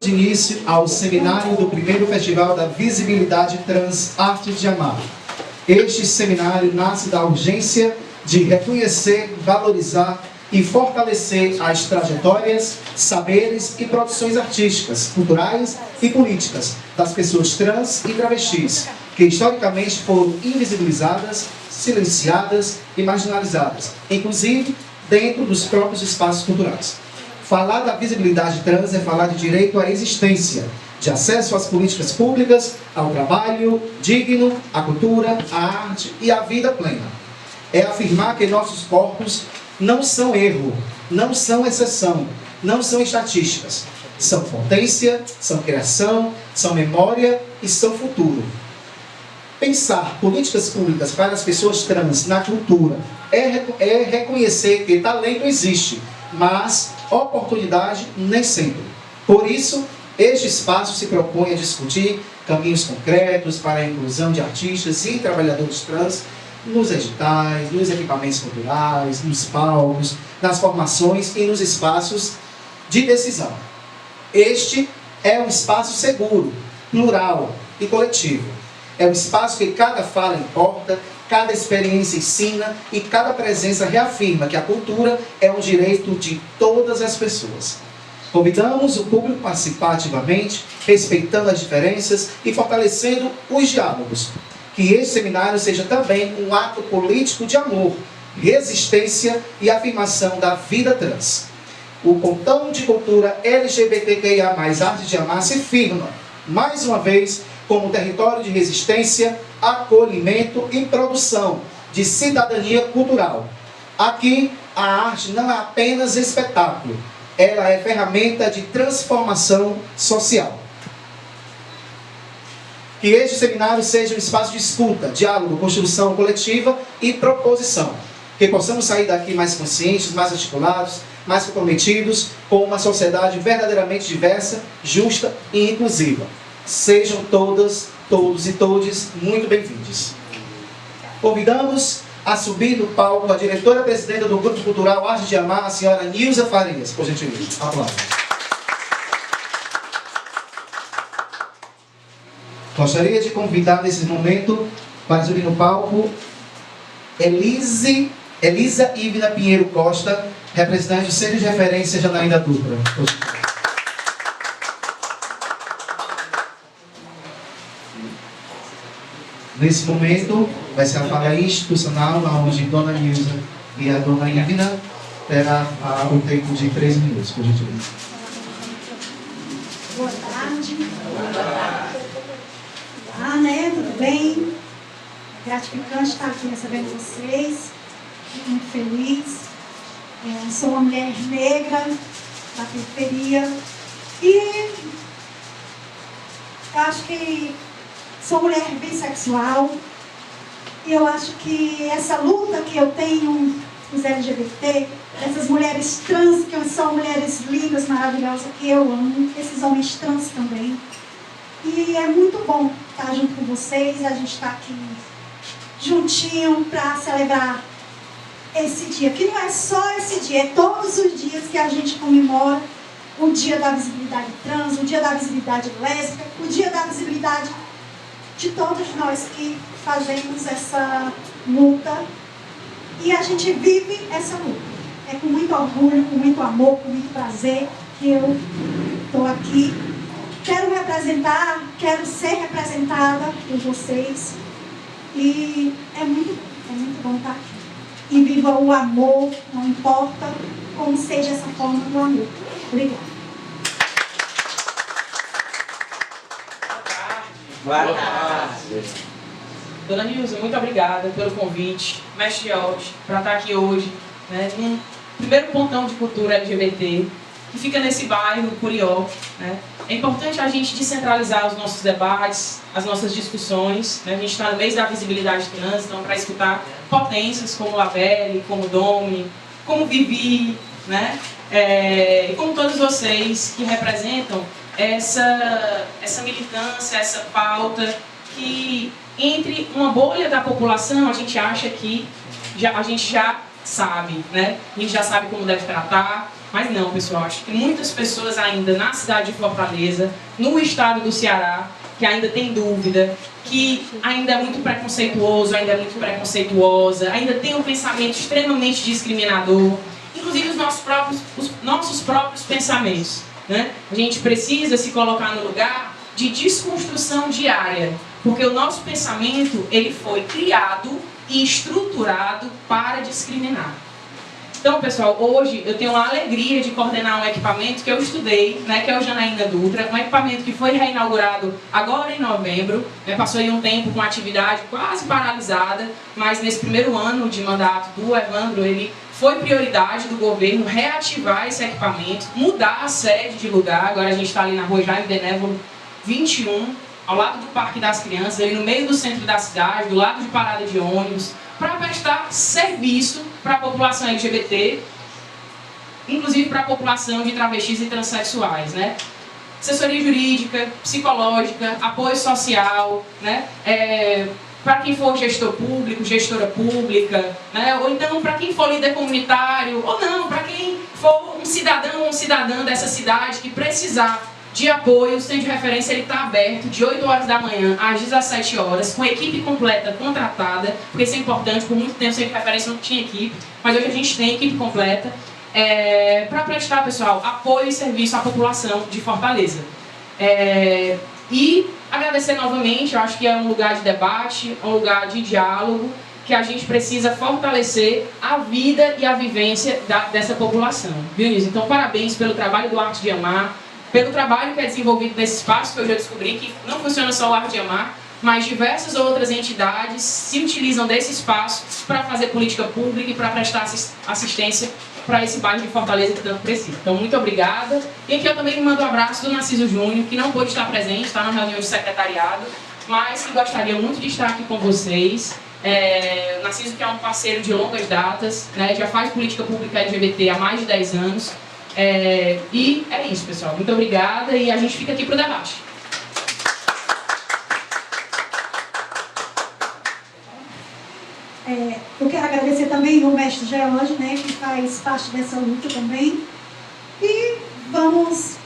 de início ao seminário do primeiro Festival da Visibilidade Trans Arte de Amar. Este seminário nasce da urgência de reconhecer, valorizar e fortalecer as trajetórias, saberes e produções artísticas, culturais e políticas das pessoas trans e travestis, que historicamente foram invisibilizadas, silenciadas e marginalizadas, inclusive dentro dos próprios espaços culturais. Falar da visibilidade trans é falar de direito à existência, de acesso às políticas públicas, ao trabalho digno, à cultura, à arte e à vida plena. É afirmar que nossos corpos não são erro, não são exceção, não são estatísticas. São potência, são criação, são memória e são futuro. Pensar políticas públicas para as pessoas trans na cultura é reconhecer que talento existe, mas oportunidade nem sempre. Por isso, este espaço se propõe a discutir caminhos concretos para a inclusão de artistas e trabalhadores trans nos editais, nos equipamentos culturais, nos palcos, nas formações e nos espaços de decisão. Este é um espaço seguro, plural e coletivo. É um espaço que cada fala importa, cada experiência ensina e cada presença reafirma que a cultura é um direito de todas as pessoas. Convidamos o público a participar ativamente, respeitando as diferenças e fortalecendo os diálogos. Que este seminário seja também um ato político de amor, resistência e afirmação da vida trans. O Pontão de Cultura LGBTQIA+, Arte de Amar se firma, mais uma vez, como território de resistência, acolhimento e produção de cidadania cultural. Aqui, a arte não é apenas espetáculo, ela é ferramenta de transformação social. Que este seminário seja um espaço de escuta, diálogo, construção coletiva e proposição. Que possamos sair daqui mais conscientes, mais articulados, mais comprometidos com uma sociedade verdadeiramente diversa, justa e inclusiva. Sejam todas, todos e todes muito bem-vindos. Convidamos a subir no palco a diretora-presidenta do Grupo Cultural Arte de Amar, a senhora Nilza Farias, por gentileza. Aplausos. Gostaria de convidar nesse momento para subir no palco Elisa Ivna Pinheiro Costa, representante do Centro de Referência Janaína Dutra. Nesse momento, vai ser a fala institucional, onde Dona Nilza e a Dona Ivna terá o tempo de 3 minutos, por gentileza. Boa tarde. Né? Tudo bem? Gratificante estar aqui recebendo vocês. Fico muito feliz. Sou uma mulher negra da periferia e acho que sou mulher bissexual e eu acho que essa luta que eu tenho com os LGBT, essas mulheres trans que são mulheres lindas, maravilhosas, que eu amo, esses homens trans também. E é muito bom estar junto com vocês, a gente está aqui juntinho para celebrar esse dia, que não é só esse dia, é todos os dias que a gente comemora o dia da visibilidade trans, o dia da visibilidade lésbica, o dia da visibilidade de todos nós que fazemos essa luta e a gente vive essa luta. É com muito orgulho, com muito amor, com muito prazer que eu estou aqui. Quero representar, quero ser representada por vocês e é muito bom estar aqui. E viva o amor, não importa como seja essa forma do amor. Obrigada. Boa tarde. Dona Nilza, muito obrigada pelo convite, mestre George, para estar aqui hoje, né, no primeiro pontão de cultura LGBT, que fica nesse bairro, Curió, né. É importante a gente descentralizar os nossos debates, as nossas discussões, né. A gente está no mês da visibilidade trans, então para escutar potências como Labelle, como Domi, como Vivi, né, e como todos vocês que representam essa militância, essa pauta que entre uma bolha da população a gente acha que a gente já sabe, né? A gente já sabe como deve tratar, mas não, pessoal, acho que tem muitas pessoas ainda na cidade de Fortaleza, no estado do Ceará, que ainda tem dúvida, que ainda é muito preconceituoso, ainda é muito preconceituosa, ainda tem um pensamento extremamente discriminador, inclusive os nossos próprios pensamentos, né? A gente precisa se colocar no lugar de desconstrução diária, porque o nosso pensamento ele foi criado e estruturado para discriminar. Então, pessoal, hoje eu tenho a alegria de coordenar um equipamento que eu estudei, né, que é o Janaína Dutra, um equipamento que foi reinaugurado agora em novembro, né, passou aí um tempo com a atividade quase paralisada, mas nesse primeiro ano de mandato do Evandro, ele foi prioridade do governo reativar esse equipamento, mudar a sede de lugar. Agora a gente está ali na rua Jaime Benévolo 21, ao lado do Parque das Crianças, ali no meio do centro da cidade, do lado de parada de ônibus, para prestar serviço para a população LGBT, inclusive para a população de travestis e transexuais, né? Assessoria jurídica, psicológica, apoio social, né? Para quem for gestor público, gestora pública, né? Ou então para quem for líder comunitário, ou não, para quem for um cidadão ou uma cidadã dessa cidade que precisar de apoio, o centro de referência está aberto de 8 horas da manhã às 17 horas, com equipe completa contratada, porque isso é importante, por muito tempo o centro de referência não tinha equipe, mas hoje a gente tem equipe completa, para prestar, pessoal, apoio e serviço à população de Fortaleza. E agradecer novamente, eu acho que é um lugar de debate, um lugar de diálogo, que a gente precisa fortalecer a vida e a vivência dessa população. Viu, Nilson? Então, parabéns pelo trabalho do Arte de Amar, pelo trabalho que é desenvolvido nesse espaço, que eu já descobri que não funciona só o Arte de Amar, mas diversas outras entidades se utilizam desse espaço para fazer política pública e para prestar assistência para esse bairro de Fortaleza que tanto precisa. Então, muito obrigada. E aqui eu também me mando um abraço do Narciso Júnior, que não pôde estar presente, está na reunião de secretariado, mas que gostaria muito de estar aqui com vocês. O Narciso, que é um parceiro de longas datas, né, já faz política pública LGBT há mais de 10 anos. E é isso, pessoal. Muito obrigada e a gente fica aqui para o debate. Eu quero agradecer também o mestre George, né, que faz parte dessa luta também. E vamos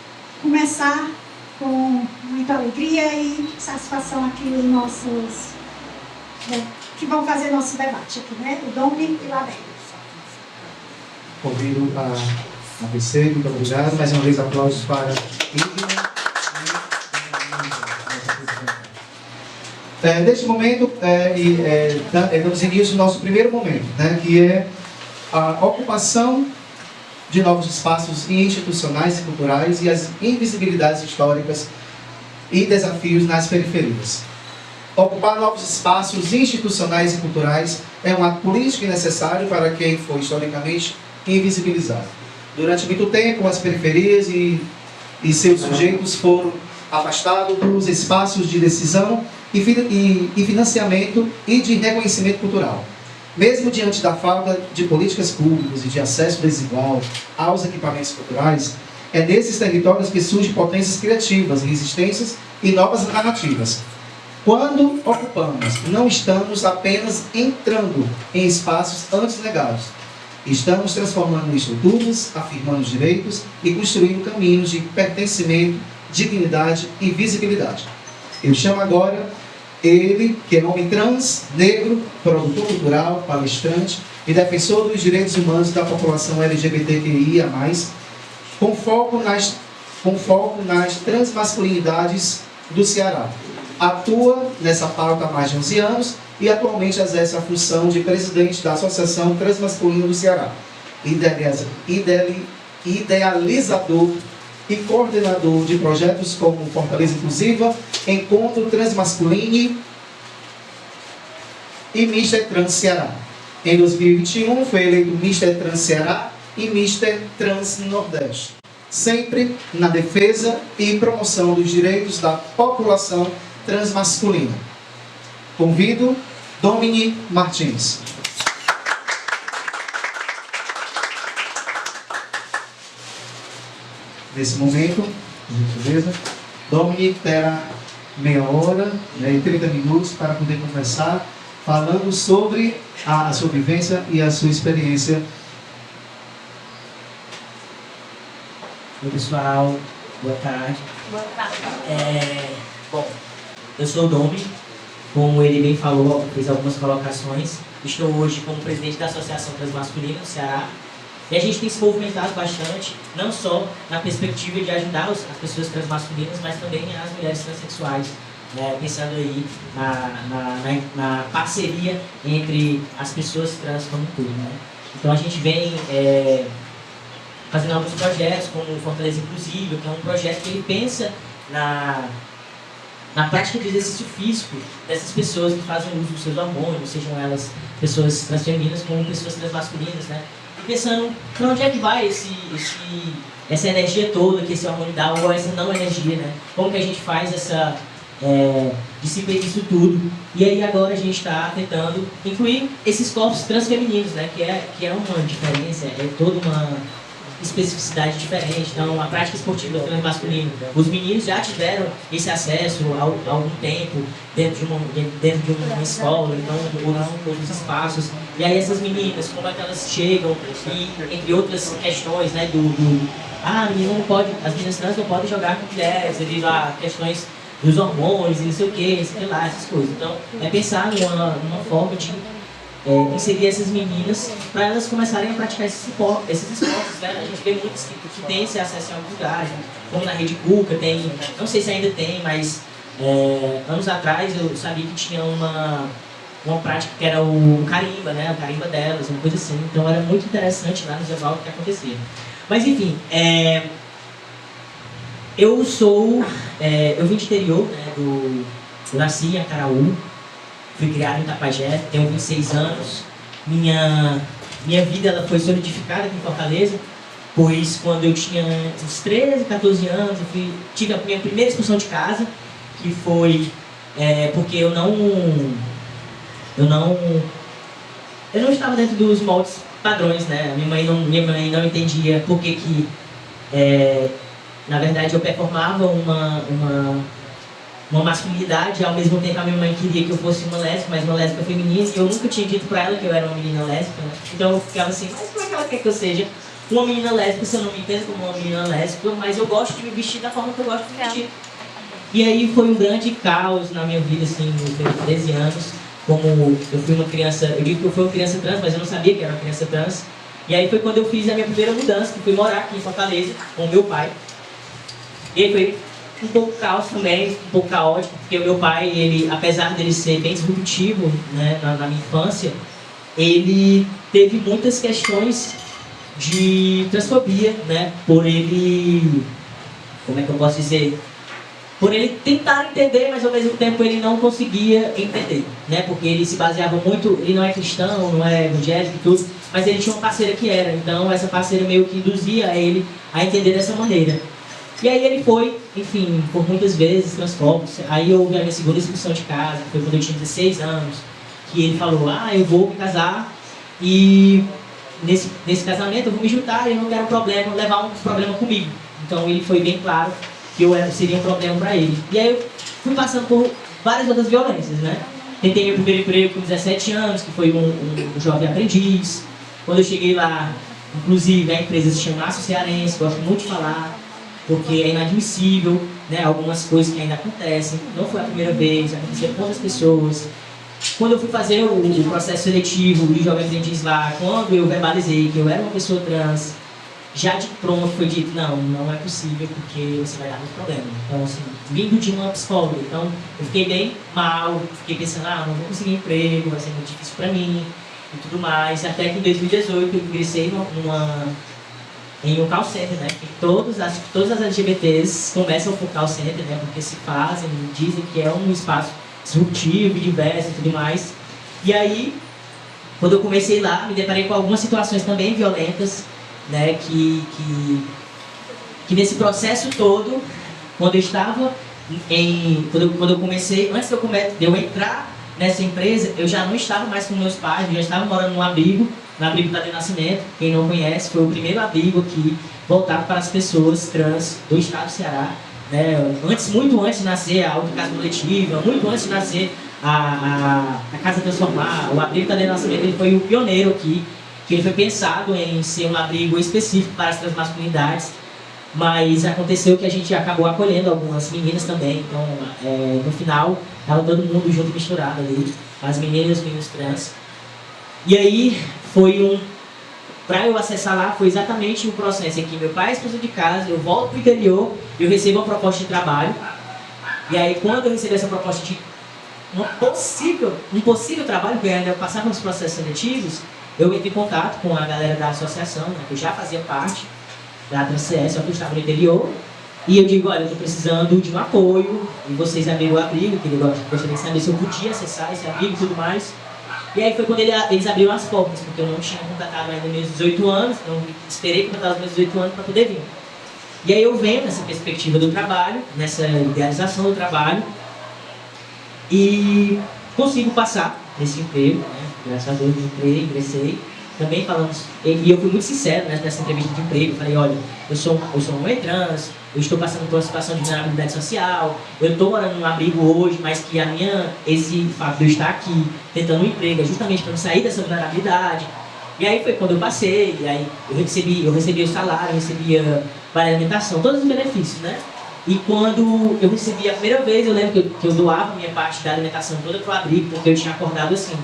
começar com muita alegria e satisfação aqui os nossos, que vão fazer nosso debate aqui, né? O Domi e o Labé. Convido a ABC, muito obrigado. Mais uma vez, aplausos para Ingrid. Neste momento, damos início ao nosso primeiro momento, né, que é a ocupação de novos espaços institucionais e culturais e as invisibilidades históricas e desafios nas periferias. Ocupar novos espaços institucionais e culturais é um ato político e necessário para quem foi historicamente invisibilizado. Durante muito tempo, as periferias e seus sujeitos foram afastados dos espaços de decisão e financiamento e de reconhecimento cultural. Mesmo diante da falta de políticas públicas e de acesso desigual aos equipamentos culturais, é nesses territórios que surgem potências criativas, resistências e novas narrativas. Quando ocupamos, não estamos apenas entrando em espaços antes negados. Estamos transformando estruturas, afirmando direitos e construindo caminhos de pertencimento, dignidade e visibilidade. Eu chamo agora ele, que é homem trans, negro, produtor cultural, palestrante e defensor dos direitos humanos da população LGBTQIA+, com foco nas transmasculinidades do Ceará. Atua nessa pauta há mais de 11 anos e atualmente exerce a função de presidente da Associação Transmasculina do Ceará, idealizador e coordenador de projetos como Fortaleza Inclusiva, Encontro Transmasculine e Mister Trans Ceará. Em 2021 foi eleito Mister Trans Ceará e Mister Trans Nordeste, sempre na defesa e promoção dos direitos da população transmasculina. Convido Domini Martins. Nesse momento, por gentileza, Domini terá meia hora, e 30 minutos para poder conversar, falando sobre a sua vivência e a sua experiência. Oi pessoal, boa tarde. Boa tarde. Bom, eu sou o Domi, como ele bem falou, fez algumas colocações. Estou hoje como presidente da Associação Transmasculina do Ceará. E a gente tem se movimentado bastante, não só na perspectiva de ajudar as pessoas transmasculinas, mas também as mulheres transexuais. Né, pensando aí na parceria entre as pessoas trans como um todo. Né? Então a gente vem fazendo alguns projetos, como o Fortaleza Inclusiva, que é um projeto que ele pensa na prática de exercício físico dessas pessoas que fazem uso dos seus hormônios, sejam elas pessoas transfemininas como pessoas transmasculinas, né? E pensando para onde é que vai essa energia toda que esse hormônio dá, ou essa não energia, né? Como que a gente faz essa disciplina disso tudo. E aí agora a gente está tentando incluir esses corpos transfemininos, né? Que é uma diferença, é toda uma especificidade diferente. Então, a prática esportiva transmasculina, os meninos já tiveram esse acesso há algum tempo dentro de uma escola, então, ou em outros espaços. E aí essas meninas, como é que elas chegam, e entre outras questões, né, a menina não pode, as meninas trans não podem jogar com mulheres, devido a questões dos hormônios e não sei o que, sei lá, essas coisas. Então, é pensar numa forma de inserir essas meninas para elas começarem a praticar esses esportes. Né? A gente vê muitos que têm esse acesso em alguns lugares, como na Rede Cuca, tem, não sei se ainda tem, mas anos atrás eu sabia que tinha uma prática que era o carimba, né? O carimba delas, uma coisa assim. Então era muito interessante lá no Zeval o que acontecia. Mas enfim, eu vim de interior, né? Eu nasci em Acaraú. Fui criado em Itapajé, tenho 26 anos. Minha vida ela foi solidificada aqui em Fortaleza, pois quando eu tinha uns 13, 14 anos, eu tive a minha primeira expulsão de casa, que foi porque eu não estava dentro dos moldes padrões, né? Minha mãe não entendia por que na verdade eu performava uma masculinidade, ao mesmo tempo a minha mãe queria que eu fosse uma lésbica, mas uma lésbica feminina, e eu nunca tinha dito pra ela que eu era uma menina lésbica, né? Então eu ficava assim, mas como é que ela quer que eu seja uma menina lésbica se eu não me entendo como uma menina lésbica, mas eu gosto de me vestir da forma que eu gosto de me vestir. E aí foi um grande caos na minha vida, assim, nos 13 anos, como eu fui uma criança, eu digo que eu fui uma criança trans, mas eu não sabia que era uma criança trans. E aí foi quando eu fiz a minha primeira mudança, que fui morar aqui em Fortaleza com o meu pai. E aí foi um pouco caos também, um pouco caótico, porque o meu pai, ele, apesar dele ser bem disruptivo, né, na minha infância, ele teve muitas questões de transfobia, né, por ele, como é que eu posso dizer, por ele tentar entender, mas ao mesmo tempo ele não conseguia entender, né, porque ele se baseava muito, ele não é cristão, não é evangélico e tudo, mas ele tinha uma parceira que era, então essa parceira meio que induzia ele a entender dessa maneira. E aí ele foi, enfim, por muitas vezes transfóbico. Aí houve a minha segunda expulsão de casa, foi quando eu tinha 16 anos, que ele falou, eu vou me casar e nesse casamento eu vou me juntar e eu não quero levar um problema comigo. Então ele foi bem claro que eu seria um problema para ele. E aí eu fui passando por várias outras violências, né? Tentei meu primeiro emprego com 17 anos, que foi um jovem aprendiz. Quando eu cheguei lá, inclusive a empresa se chama Aço Cearense, gosto muito de falar, porque é inadmissível, né, algumas coisas que ainda acontecem. Não foi a primeira vez, aconteceu com outras pessoas. Quando eu fui fazer o processo seletivo de jovem aprendiz lá, quando eu verbalizei que eu era uma pessoa trans, já de pronto foi dito, não é possível, porque você vai dar muito problema. Então, assim, vindo de uma psicóloga, então eu fiquei bem mal, fiquei pensando, não vou conseguir emprego, vai ser muito difícil pra mim, e tudo mais. Até que em 2018 eu ingressei em um call center, né? Que todas as LGBTs começam por call center, né? Porque se fazem, dizem que é um espaço disruptivo, diverso e tudo mais. E aí, quando eu comecei lá, me deparei com algumas situações também violentas, né? Que nesse processo todo, quando eu estava quando eu comecei, antes de eu entrar nessa empresa, eu já não estava mais com meus pais, eu já estava morando num abrigo, no abrigo Tadeu Nascimento. Quem não conhece, foi o primeiro abrigo aqui voltado para as pessoas trans do estado do Ceará, né? Muito antes de nascer a autocasa coletiva, muito antes de nascer a Casa Transformar, o abrigo Cadeia Nascimento, ele foi o pioneiro aqui, que ele foi pensado em ser um abrigo específico para as transmasculinidades, mas aconteceu que a gente acabou acolhendo algumas meninas também, então no final estava todo mundo junto e misturado ali, as meninas e os meninos trans. E aí para eu acessar lá foi exatamente o processo em que meu pai é expulso de casa, eu volto para o interior, eu recebo uma proposta de trabalho, e aí quando eu recebi essa proposta de um possível trabalho, porque eu ainda passava nos processos seletivos, eu entrei em contato com a galera da associação, né, que eu já fazia parte da TransCS, só que eu estava no interior, e eu digo, olha, eu estou precisando de um apoio, e vocês abriram o abrigo, que eu gostaria de saber se eu podia acessar esse abrigo e tudo mais. E aí foi quando eles abriram as portas, porque eu não tinha completado ainda meus 18 anos, então esperei completar os meus 18 anos para poder vir. E aí eu venho nessa perspectiva do trabalho, nessa idealização do trabalho, e consigo passar nesse emprego, né? Graças a Deus, entrei, ingressei. Também falamos, e eu fui muito sincero, né, nessa entrevista de emprego, eu falei, olha, eu sou um homem trans, eu estou passando por uma situação de vulnerabilidade social, eu estou morando num abrigo hoje, mas que esse fato de eu estar aqui tentando um emprego é justamente para não sair dessa vulnerabilidade. E aí foi quando eu passei, e aí eu recebia o salário, eu recebia vale alimentação, todos os benefícios, né? E quando eu recebi a primeira vez, eu lembro que eu doava minha parte da alimentação toda para o abrigo, porque eu tinha acordado assim,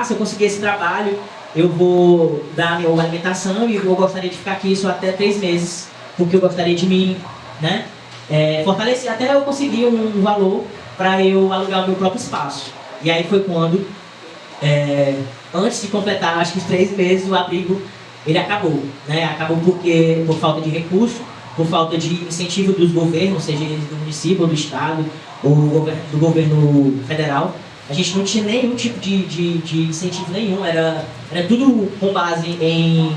se eu conseguir esse trabalho, eu vou dar a minha alimentação e eu gostaria de ficar aqui só até 3 meses, porque eu gostaria de me fortalecer até eu conseguir um valor para eu alugar o meu próprio espaço. E aí foi quando, antes de completar acho que os 3 meses, o abrigo ele acabou, né? Acabou por falta de recurso, por falta de incentivo dos governos, seja eles do município ou do estado, ou do governo federal. A gente não tinha nenhum tipo de incentivo nenhum, era tudo com base em...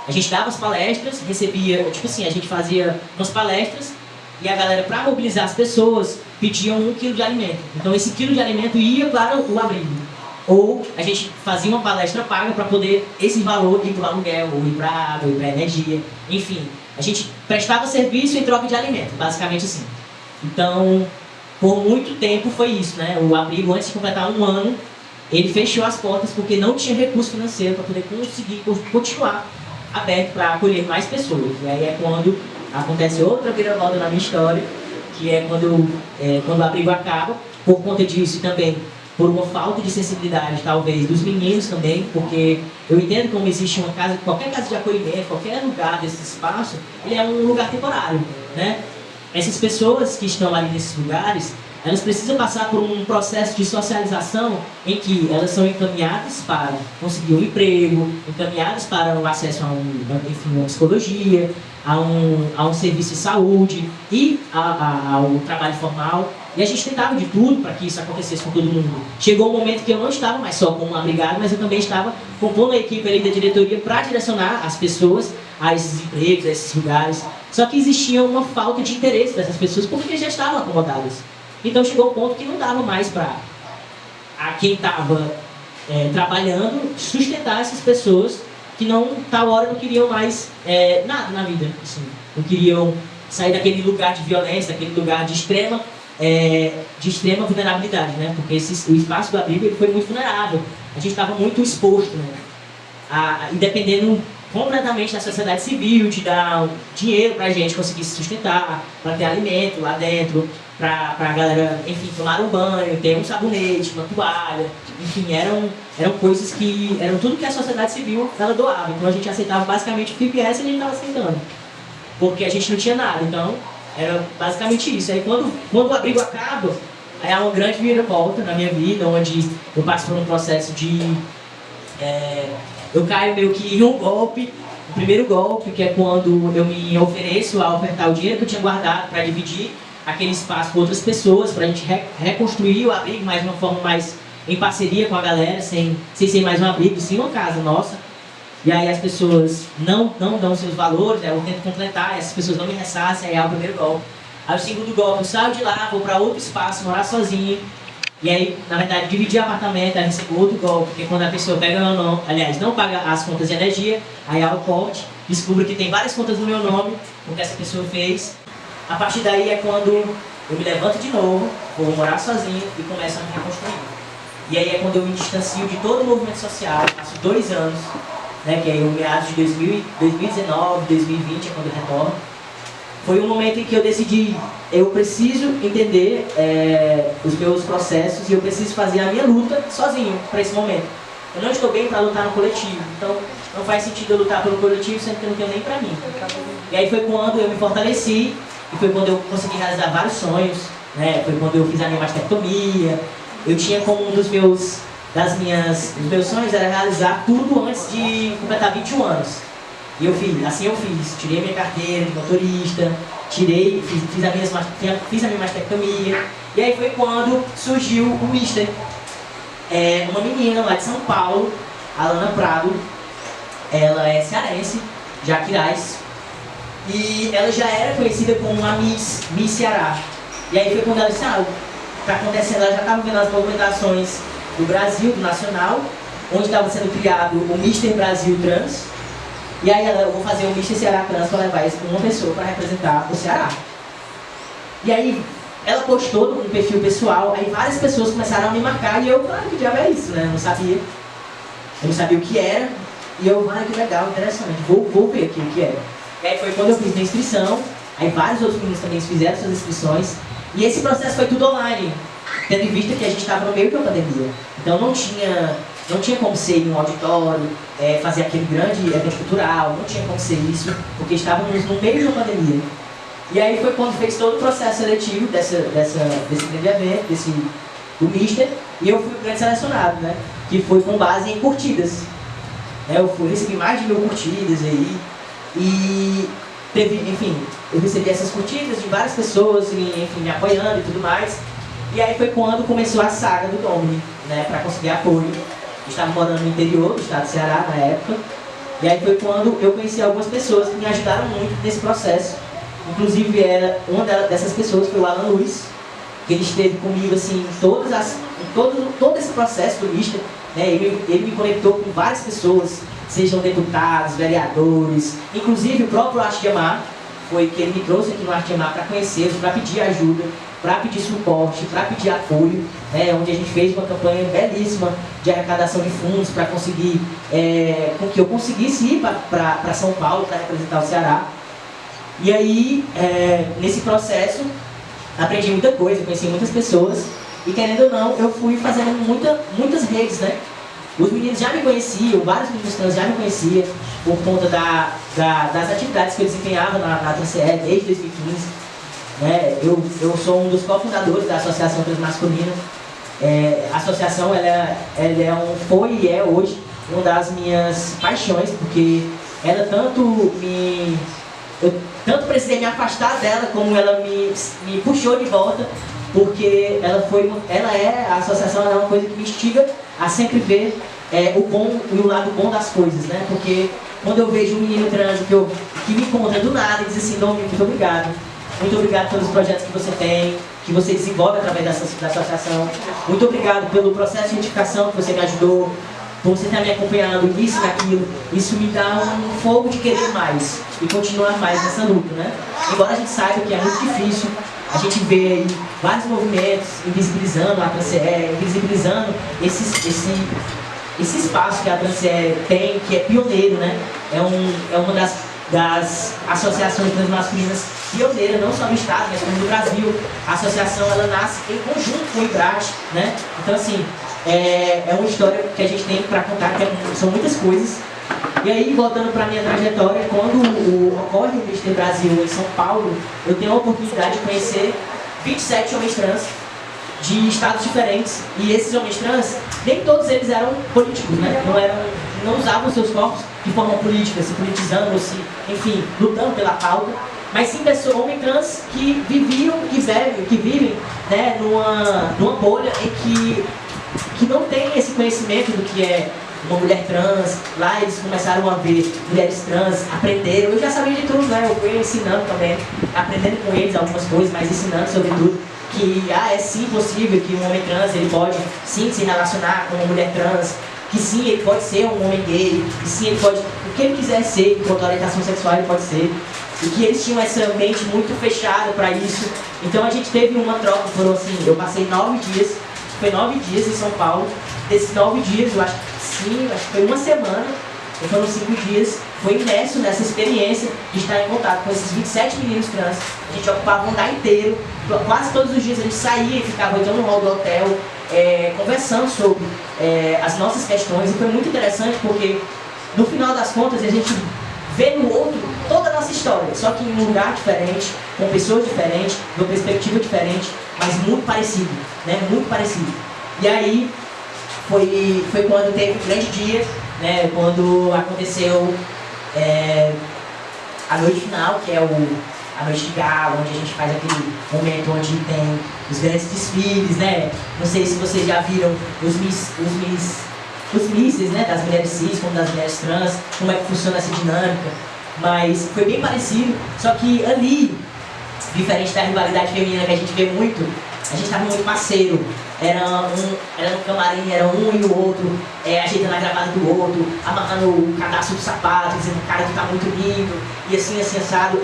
A gente dava as palestras, recebia, tipo assim, a gente fazia umas palestras e a galera, para mobilizar as pessoas, pediam 1 quilo de alimento. Então esse quilo de alimento ia para o abrigo. Ou a gente fazia uma palestra paga para poder esse valor ir para o aluguel, ou ir para a água, ir para a energia, enfim. A gente prestava serviço em troca de alimento, basicamente assim. Então, por muito tempo foi isso, né? O abrigo, antes de completar 1 ano, ele fechou as portas porque não tinha recurso financeiro para poder conseguir continuar aberto para acolher mais pessoas. E aí é quando acontece outra viravolta na minha história, que é quando o abrigo acaba, por conta disso também, por uma falta de sensibilidade, talvez, dos meninos também, porque eu entendo como existe uma casa, qualquer casa de acolhimento, qualquer lugar desse espaço, ele é um lugar temporário, né? Essas pessoas que estão ali nesses lugares, elas precisam passar por um processo de socialização em que elas são encaminhadas para conseguir um emprego, encaminhadas para o acesso a uma psicologia, a um serviço de saúde e ao trabalho formal. E a gente tentava de tudo para que isso acontecesse com todo mundo. Chegou um momento que eu não estava mais só como abrigado, mas eu também estava compondo a equipe ali da diretoria para direcionar as pessoas a esses empregos, a esses lugares. Só que existia uma falta de interesse dessas pessoas porque já estavam acomodadas. Então chegou um ponto que não dava mais para quem estava trabalhando sustentar essas pessoas que tal hora não queriam mais nada na vida. Assim, não queriam sair daquele lugar de violência, daquele lugar de extrema vulnerabilidade, né? Porque o espaço do abrigo ele foi muito vulnerável. A gente estava muito exposto, né? E dependendo completamente da sociedade civil, de dar dinheiro para a gente conseguir se sustentar, para ter alimento lá dentro, para a galera, enfim, tomar um banho, ter um sabonete, uma toalha, enfim, eram coisas que, eram tudo que a sociedade civil ela doava. Então a gente aceitava basicamente o que viesse e a gente estava aceitando, porque a gente não tinha nada. Então era basicamente isso. Aí quando o abrigo acaba, aí há uma grande viravolta na minha vida, onde eu passo por um processo de... eu caio meio que em um golpe, o primeiro golpe, que é quando eu me ofereço a ofertar o dinheiro que eu tinha guardado para dividir aquele espaço com outras pessoas, para a gente reconstruir o abrigo, mas de uma forma mais em parceria com a galera, sem ser mais um abrigo, sim uma casa nossa. E aí as pessoas não dão seus valores, eu tento completar, essas pessoas não me ressarcem, aí é o primeiro golpe. Aí o segundo golpe, eu saio de lá, vou para outro espaço, morar sozinho. E aí, na verdade, dividir apartamento, aí recebo outro golpe, porque quando a pessoa pega meu nome, aliás, não paga as contas de energia, aí há o corte, descubro que tem várias contas no meu nome, o que essa pessoa fez. A partir daí é quando eu me levanto de novo, vou morar sozinho e começo a me reconstruir. E aí é quando eu me distancio de todo o movimento social, passo 2 anos, né, que é o meados de 2019, 2020 é quando eu retorno. Foi um momento em que eu decidi, eu preciso entender os meus processos e eu preciso fazer a minha luta sozinho para esse momento. Eu não estou bem para lutar no coletivo, então não faz sentido eu lutar pelo coletivo sendo que eu não tenho nem para mim. E aí foi quando eu me fortaleci e foi quando eu consegui realizar vários sonhos, né? Foi quando eu fiz a minha mastectomia. Eu tinha como um dos meus sonhos era realizar tudo antes de completar 21 anos. E eu fiz, tirei minha carteira de motorista, fiz a minha mastectomia. E aí foi quando surgiu o Mister. Uma menina lá de São Paulo, a Alana Prado, ela é cearense, de Aquiraz, e ela já era conhecida como uma Miss Ceará. E aí foi quando ela disse, tá acontecendo, ela já estava vendo as movimentações do Brasil, do Nacional, onde estava sendo criado o Mister Brasil Trans. E aí eu vou fazer o Mister Ceará Trans para levar uma pessoa para representar o Ceará. E aí ela postou no perfil pessoal, aí várias pessoas começaram a me marcar e eu, que diabo é isso, né? Eu não sabia o que era. E eu, que legal, interessante, vou ver aqui o que era. E aí foi quando eu fiz minha inscrição, aí vários outros meninos também fizeram suas inscrições. E esse processo foi tudo online, tendo em vista que a gente estava no meio de uma pandemia. Então não tinha como ser em um auditório, fazer aquele grande evento cultural, não tinha como ser isso, porque estávamos no meio de uma pandemia. E aí foi quando fez todo o processo seletivo desse grande evento, do Mister, e eu fui o grande selecionado, né? Que foi com base em curtidas. Eu recebi mais de 1000 curtidas aí, e eu recebi essas curtidas de várias pessoas, enfim, me apoiando e tudo mais. E aí foi quando começou a saga do Domini, né? Para conseguir apoio. Eu estava morando no interior do estado do Ceará na época, e aí foi quando eu conheci algumas pessoas que me ajudaram muito nesse processo. Inclusive, uma dessas pessoas foi o Alan Luiz, que ele esteve comigo assim, todo esse processo do Mister, né? Ele me conectou com várias pessoas, sejam deputados, vereadores, inclusive o próprio Arte de Amar, foi que ele me trouxe aqui no Arte de Amar para conhecê-los, para pedir ajuda, para pedir suporte, para pedir apoio, né? Onde a gente fez uma campanha belíssima de arrecadação de fundos para conseguir, com que eu conseguisse ir para São Paulo para representar o Ceará. E aí, nesse processo, aprendi muita coisa, conheci muitas pessoas e, querendo ou não, eu fui fazendo muitas redes, né? Os meninos já me conheciam, vários meninos trans já me conheciam por conta das atividades que eu desempenhava na TCE desde 2015. Né? Eu sou um dos cofundadores da Associação Transmasculina. A associação foi e é hoje uma das minhas paixões, porque ela eu tanto precisei me afastar dela, como ela me puxou de volta, porque a associação é uma coisa que me instiga a sempre ver o bom e o lado bom das coisas, né? Porque quando eu vejo um menino trans que me encontra do nada e diz assim, Dom, muito obrigado. Muito obrigado pelos projetos que você tem, que você desenvolve através da associação. Muito obrigado pelo processo de identificação que você me ajudou, por você estar me acompanhando nisso e naquilo. Isso me dá um fogo de querer mais e continuar mais nessa luta, né? Embora a gente saiba que é muito difícil, a gente vê aí vários movimentos invisibilizando a TransCE, invisibilizando esse espaço que a TransCE tem, que é pioneiro, né? É uma das associações transmasculinas pioneiras, não só no estado, mas como no Brasil. A associação, ela nasce em conjunto com o IBRAT, né? Então, assim, é uma história que a gente tem para contar, são muitas coisas. E aí, voltando para a minha trajetória, quando ocorre o Mister Brasil em São Paulo, eu tenho a oportunidade de conhecer 27 homens trans de estados diferentes. E esses homens trans, nem todos eles eram políticos, né? Não usavam seus corpos de forma política, se politizando, enfim, lutando pela pauta, mas sim homens trans que viviam, que vivem, né, numa bolha em que não tem esse conhecimento do que é uma mulher trans. Lá eles começaram a ver mulheres trans, aprenderam. Eu já sabia de tudo, né? Eu fui ensinando também, aprendendo com eles algumas coisas, mas ensinando sobre tudo. Que é sim possível que um homem trans ele pode sim se relacionar com uma mulher trans, que sim ele pode ser um homem gay, que sim ele pode, o que ele quiser ser, enquanto a orientação sexual ele pode ser, e que eles tinham essa mente muito fechada para isso. Então a gente teve uma troca, foram assim, eu passei 9 dias foi 9 dias em São Paulo. Desses 9 dias, eu acho que foi uma semana, ou foram 5 dias, foi imerso nessa experiência de estar em contato com esses 27 meninos trans. A gente ocupava um andar inteiro, quase todos os dias a gente saía e ficava então no hall do hotel, conversando sobre as nossas questões, e foi muito interessante porque no final das contas a gente vê no outro toda a nossa história, só que em um lugar diferente, com pessoas diferentes, de uma perspectiva diferente, mas muito parecido, né? Muito parecido. E aí foi quando teve um grande dia, né? Quando aconteceu a noite final, que é a noite de gala, onde a gente faz aquele momento onde tem os grandes desfiles, né? Não sei se vocês já viram os misses, né, das mulheres cis, como das mulheres trans, como é que funciona essa dinâmica, mas foi bem parecido, só que ali, diferente da rivalidade feminina que a gente vê muito, a gente estava muito parceiro, era no camarim, era um e o outro, ajeitando a gravata do outro, amarrando o cadastro do sapato, dizendo, cara, tu tá muito lindo, e assim, assado,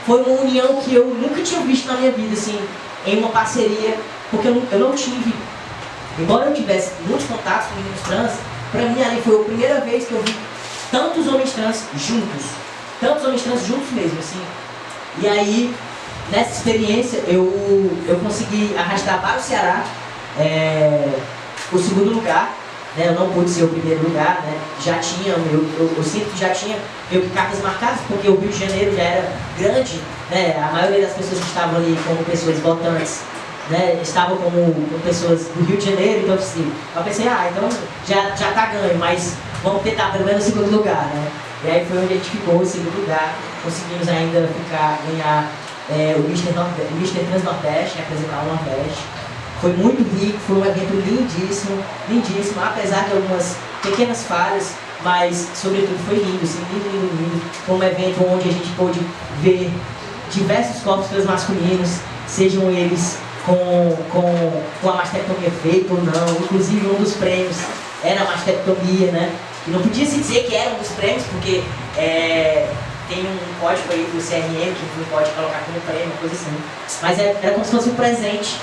foi uma união que eu nunca tinha visto na minha vida, assim, em uma parceria, porque eu não tive. Embora eu tivesse muitos contatos com meninos trans, pra mim ali foi a primeira vez que eu vi tantos homens trans juntos mesmo, assim. E aí, nessa experiência, eu consegui arrastar para o Ceará o segundo lugar, né? Eu não pude ser o primeiro lugar, né? Já tinha, eu sinto que já tinha meio que cartas marcadas, porque o Rio de Janeiro já era grande, né? A maioria das pessoas que estavam ali como pessoas votantes, né, estavam como pessoas do Rio de Janeiro, então assim, eu pensei, então já tá ganho, mas vamos tentar pelo menos o segundo lugar, né? E aí foi onde a gente ficou, o segundo lugar, conseguimos ainda ganhar o Mister Trans Nordeste, representar o Nordeste. Foi muito rico, foi um evento lindíssimo, lindíssimo, apesar de algumas pequenas falhas, mas sobretudo foi lindo, assim, lindo. Foi um evento onde a gente pôde ver diversos corpos transmasculinos, sejam eles com a mastectomia feita ou não, inclusive um dos prêmios era a mastectomia, né? E não podia se dizer que era um dos prêmios, porque tem um código aí do CRM que não pode colocar como prêmio, coisa assim. Mas era como se fosse um presente.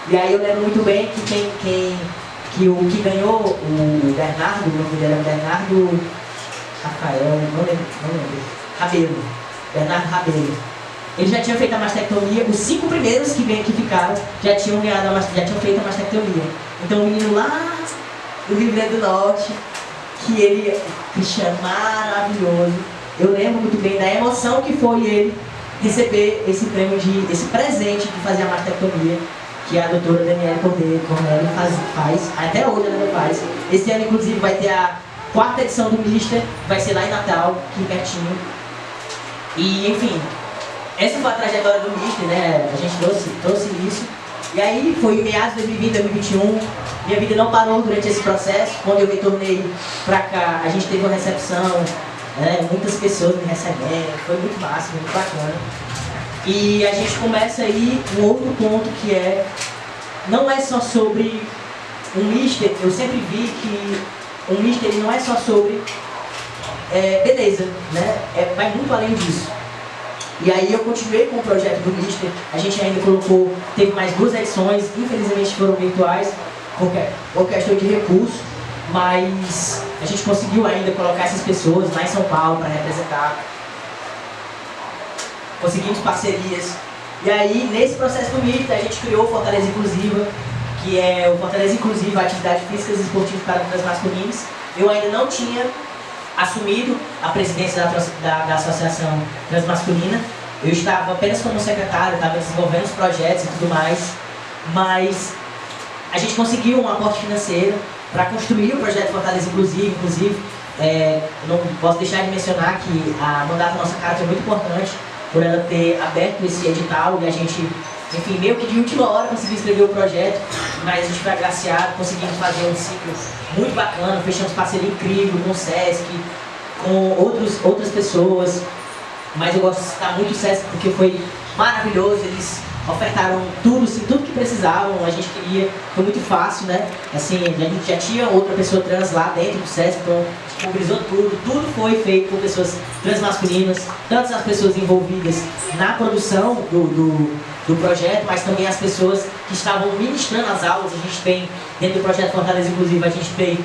E aí eu lembro muito bem que o que ganhou, o Bernardo, o nome dele era Bernardo Rafael, não lembro, Rabelo, Bernardo Rabelo. Ele já tinha feito a mastectomia, os 5 primeiros que ficaram já tinham feito a mastectomia. Então o menino lá do Rio Grande do Norte, Cristiano maravilhoso, eu lembro muito bem da emoção que foi ele receber esse prêmio, esse presente de fazer a mastectomia, que a doutora Daniela Cornélio faz, até hoje ela faz. Esse ano inclusive vai ter a 4ª edição do Mister, vai ser lá em Natal, aqui pertinho. E enfim, essa foi a trajetória do Mister, né? A gente trouxe isso. E aí foi em meados de 2020, 2021. Minha vida não parou durante esse processo. Quando eu retornei pra cá, a gente teve uma recepção, né? Muitas pessoas me recebendo. Foi muito massa, muito bacana. E a gente começa aí um outro ponto que não é só sobre um Mister. Eu sempre vi que um Mister ele não é só sobre beleza, né? Vai muito além disso. E aí eu continuei com o projeto do Mister, a gente ainda teve mais 2 edições, infelizmente foram virtuais, por questão de recurso, mas a gente conseguiu ainda colocar essas pessoas lá em São Paulo para representar. Conseguimos parcerias. E aí, nesse processo do Mister, a gente criou o Fortaleza Inclusiva, que é o Fortaleza Inclusiva, Atividades Físicas e Esportivas para Transmasculinos. Eu ainda não tinha assumido a presidência da Associação Transmasculina. Eu estava apenas como secretário, estava desenvolvendo os projetos e tudo mais, mas a gente conseguiu um aporte financeiro para construir o projeto Fortaleza Inclusive. Inclusive, não posso deixar de mencionar que a mandato nossa cara foi muito importante por ela ter aberto esse edital e a gente, enfim, meio que de última hora conseguiu escrever o projeto, mas a gente foi agraciado, conseguimos fazer um ciclo muito bacana, fechamos parceria incrível com o SESC, com outras pessoas, mas eu gosto de citar muito o SESC porque foi maravilhoso, eles ofertaram tudo, assim, tudo que precisavam, a gente queria, foi muito fácil, né? Assim, a gente já tinha outra pessoa trans lá dentro do SESC, então a gente mobilizou tudo foi feito por pessoas transmasculinas, tanto as pessoas envolvidas na produção do projeto, mas também as pessoas que estavam ministrando as aulas. A gente tem, dentro do projeto Fortaleza Inclusiva, a gente tem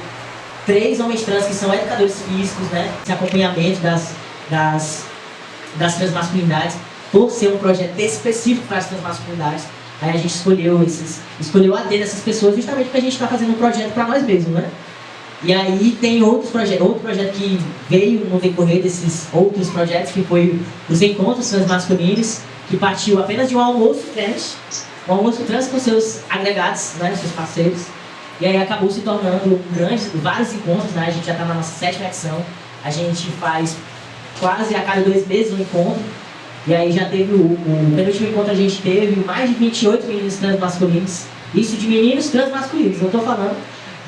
3 homens trans que são educadores físicos, né? Esse acompanhamento das transmasculinidades, por ser um projeto específico para as transmasculinidades. Aí a gente escolheu a dedo dessas pessoas justamente porque a gente está fazendo um projeto para nós mesmos, né? E aí tem outro projeto que veio no decorrer desses outros projetos, que foi os Encontros Transmasculinos, que partiu apenas de um almoço trans com seus agregados, né, seus parceiros. E aí acabou se tornando vários encontros, né? A gente já está na nossa 7ª edição. A gente faz quase a cada 2 meses um encontro. E aí já teve o penúltimo encontro, a gente teve mais de 28 meninos transmasculinos. Isso de meninos transmasculinos, não estou falando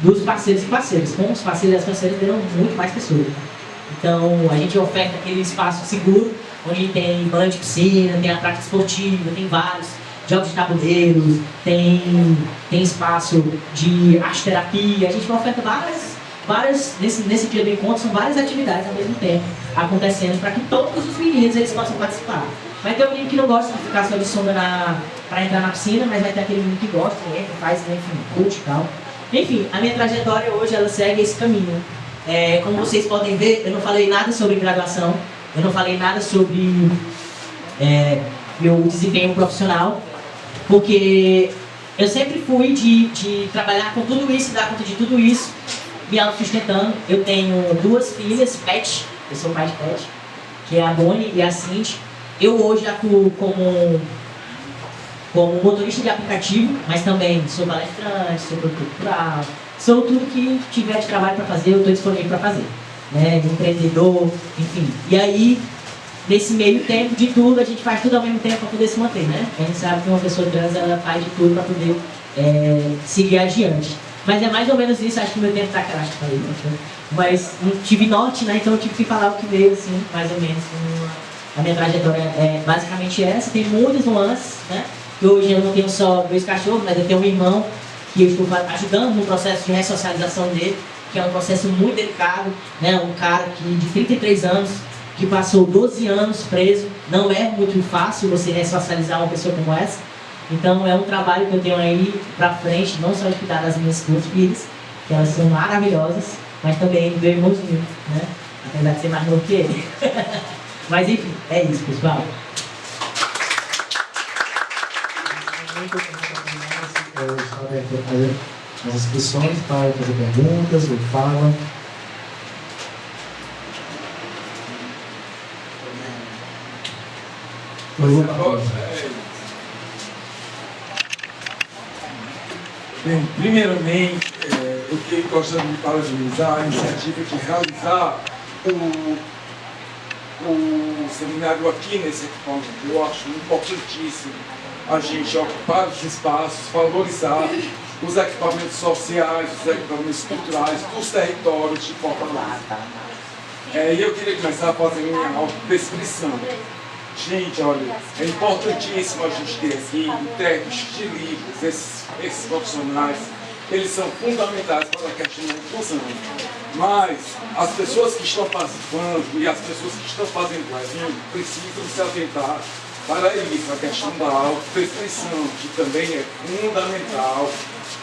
dos parceiros e parceiras. Com os parceiros e as parceiras deram muito mais pessoas. Então a gente oferta aquele espaço seguro, onde tem banho de piscina, tem a prática esportiva, tem vários jogos de tabuleiros, tem espaço de arte terapia. A gente oferta várias nesse dia do encontro, são várias atividades ao mesmo tempo acontecendo para que todos os meninos eles possam participar. Vai ter um menino que não gosta de ficar só de sombra para entrar na piscina, mas vai ter aquele menino que gosta, entra, faz, né, enfim, curte e tal. Enfim, a minha trajetória hoje ela segue esse caminho. Como vocês podem ver, eu não falei nada sobre graduação, eu não falei nada sobre meu desempenho profissional, porque eu sempre fui de trabalhar com tudo isso, dar conta de tudo isso, me autossustentando. Eu tenho 2 filhas, Pet, eu sou pai de Pet, que é a Bonnie e a Cindy. Eu hoje atuo como motorista de aplicativo, mas também sou palestrante, sou produtor cultural, sou tudo que tiver de trabalho para fazer, eu estou disponível para fazer. Né? Empreendedor, enfim. E aí, nesse meio tempo de tudo, a gente faz tudo ao mesmo tempo para poder se manter, né? A gente sabe que uma pessoa trans, ela faz de tudo para poder seguir adiante. Mas é mais ou menos isso, acho que meu tempo está caro, acho que falei, né? Mas não tive norte, né? Então eu tive que falar o que veio, assim, mais ou menos. A minha trajetória é basicamente essa, tem muitas nuances, né? E hoje eu não tenho só 2 cachorros, mas eu tenho um irmão que eu estou ajudando no processo de ressocialização dele, que é um processo muito delicado, né? Um cara de 33 anos, que passou 12 anos preso. Não é muito fácil você ressocializar uma pessoa como essa. Então é um trabalho que eu tenho aí pra frente, não só de cuidar das minhas 2 filhas, que elas são maravilhosas, mas também do meu irmãozinho, né? Apesar de ser mais novo que ele. Mas enfim, é isso, pessoal. Está aberto a fazer as inscrições para fazer perguntas ou fala. Bem, primeiramente, eu gostaria de parabenizar a iniciativa de realizar o seminário aqui nesse equipamento. Eu acho importantíssimo a gente ocupar os espaços, valorizar os equipamentos sociais, os equipamentos culturais dos territórios de Fortaleza. E eu queria começar a fazer minha autodescrição. Gente, olha, é importantíssimo a gente ter aqui intérpretes de livros, esses profissionais, eles são fundamentais para a questão da inclusão. Mas as pessoas que estão participando e as pessoas que estão fazendo o evento precisam se atentar para isso, a questão da autodescrição, que também é fundamental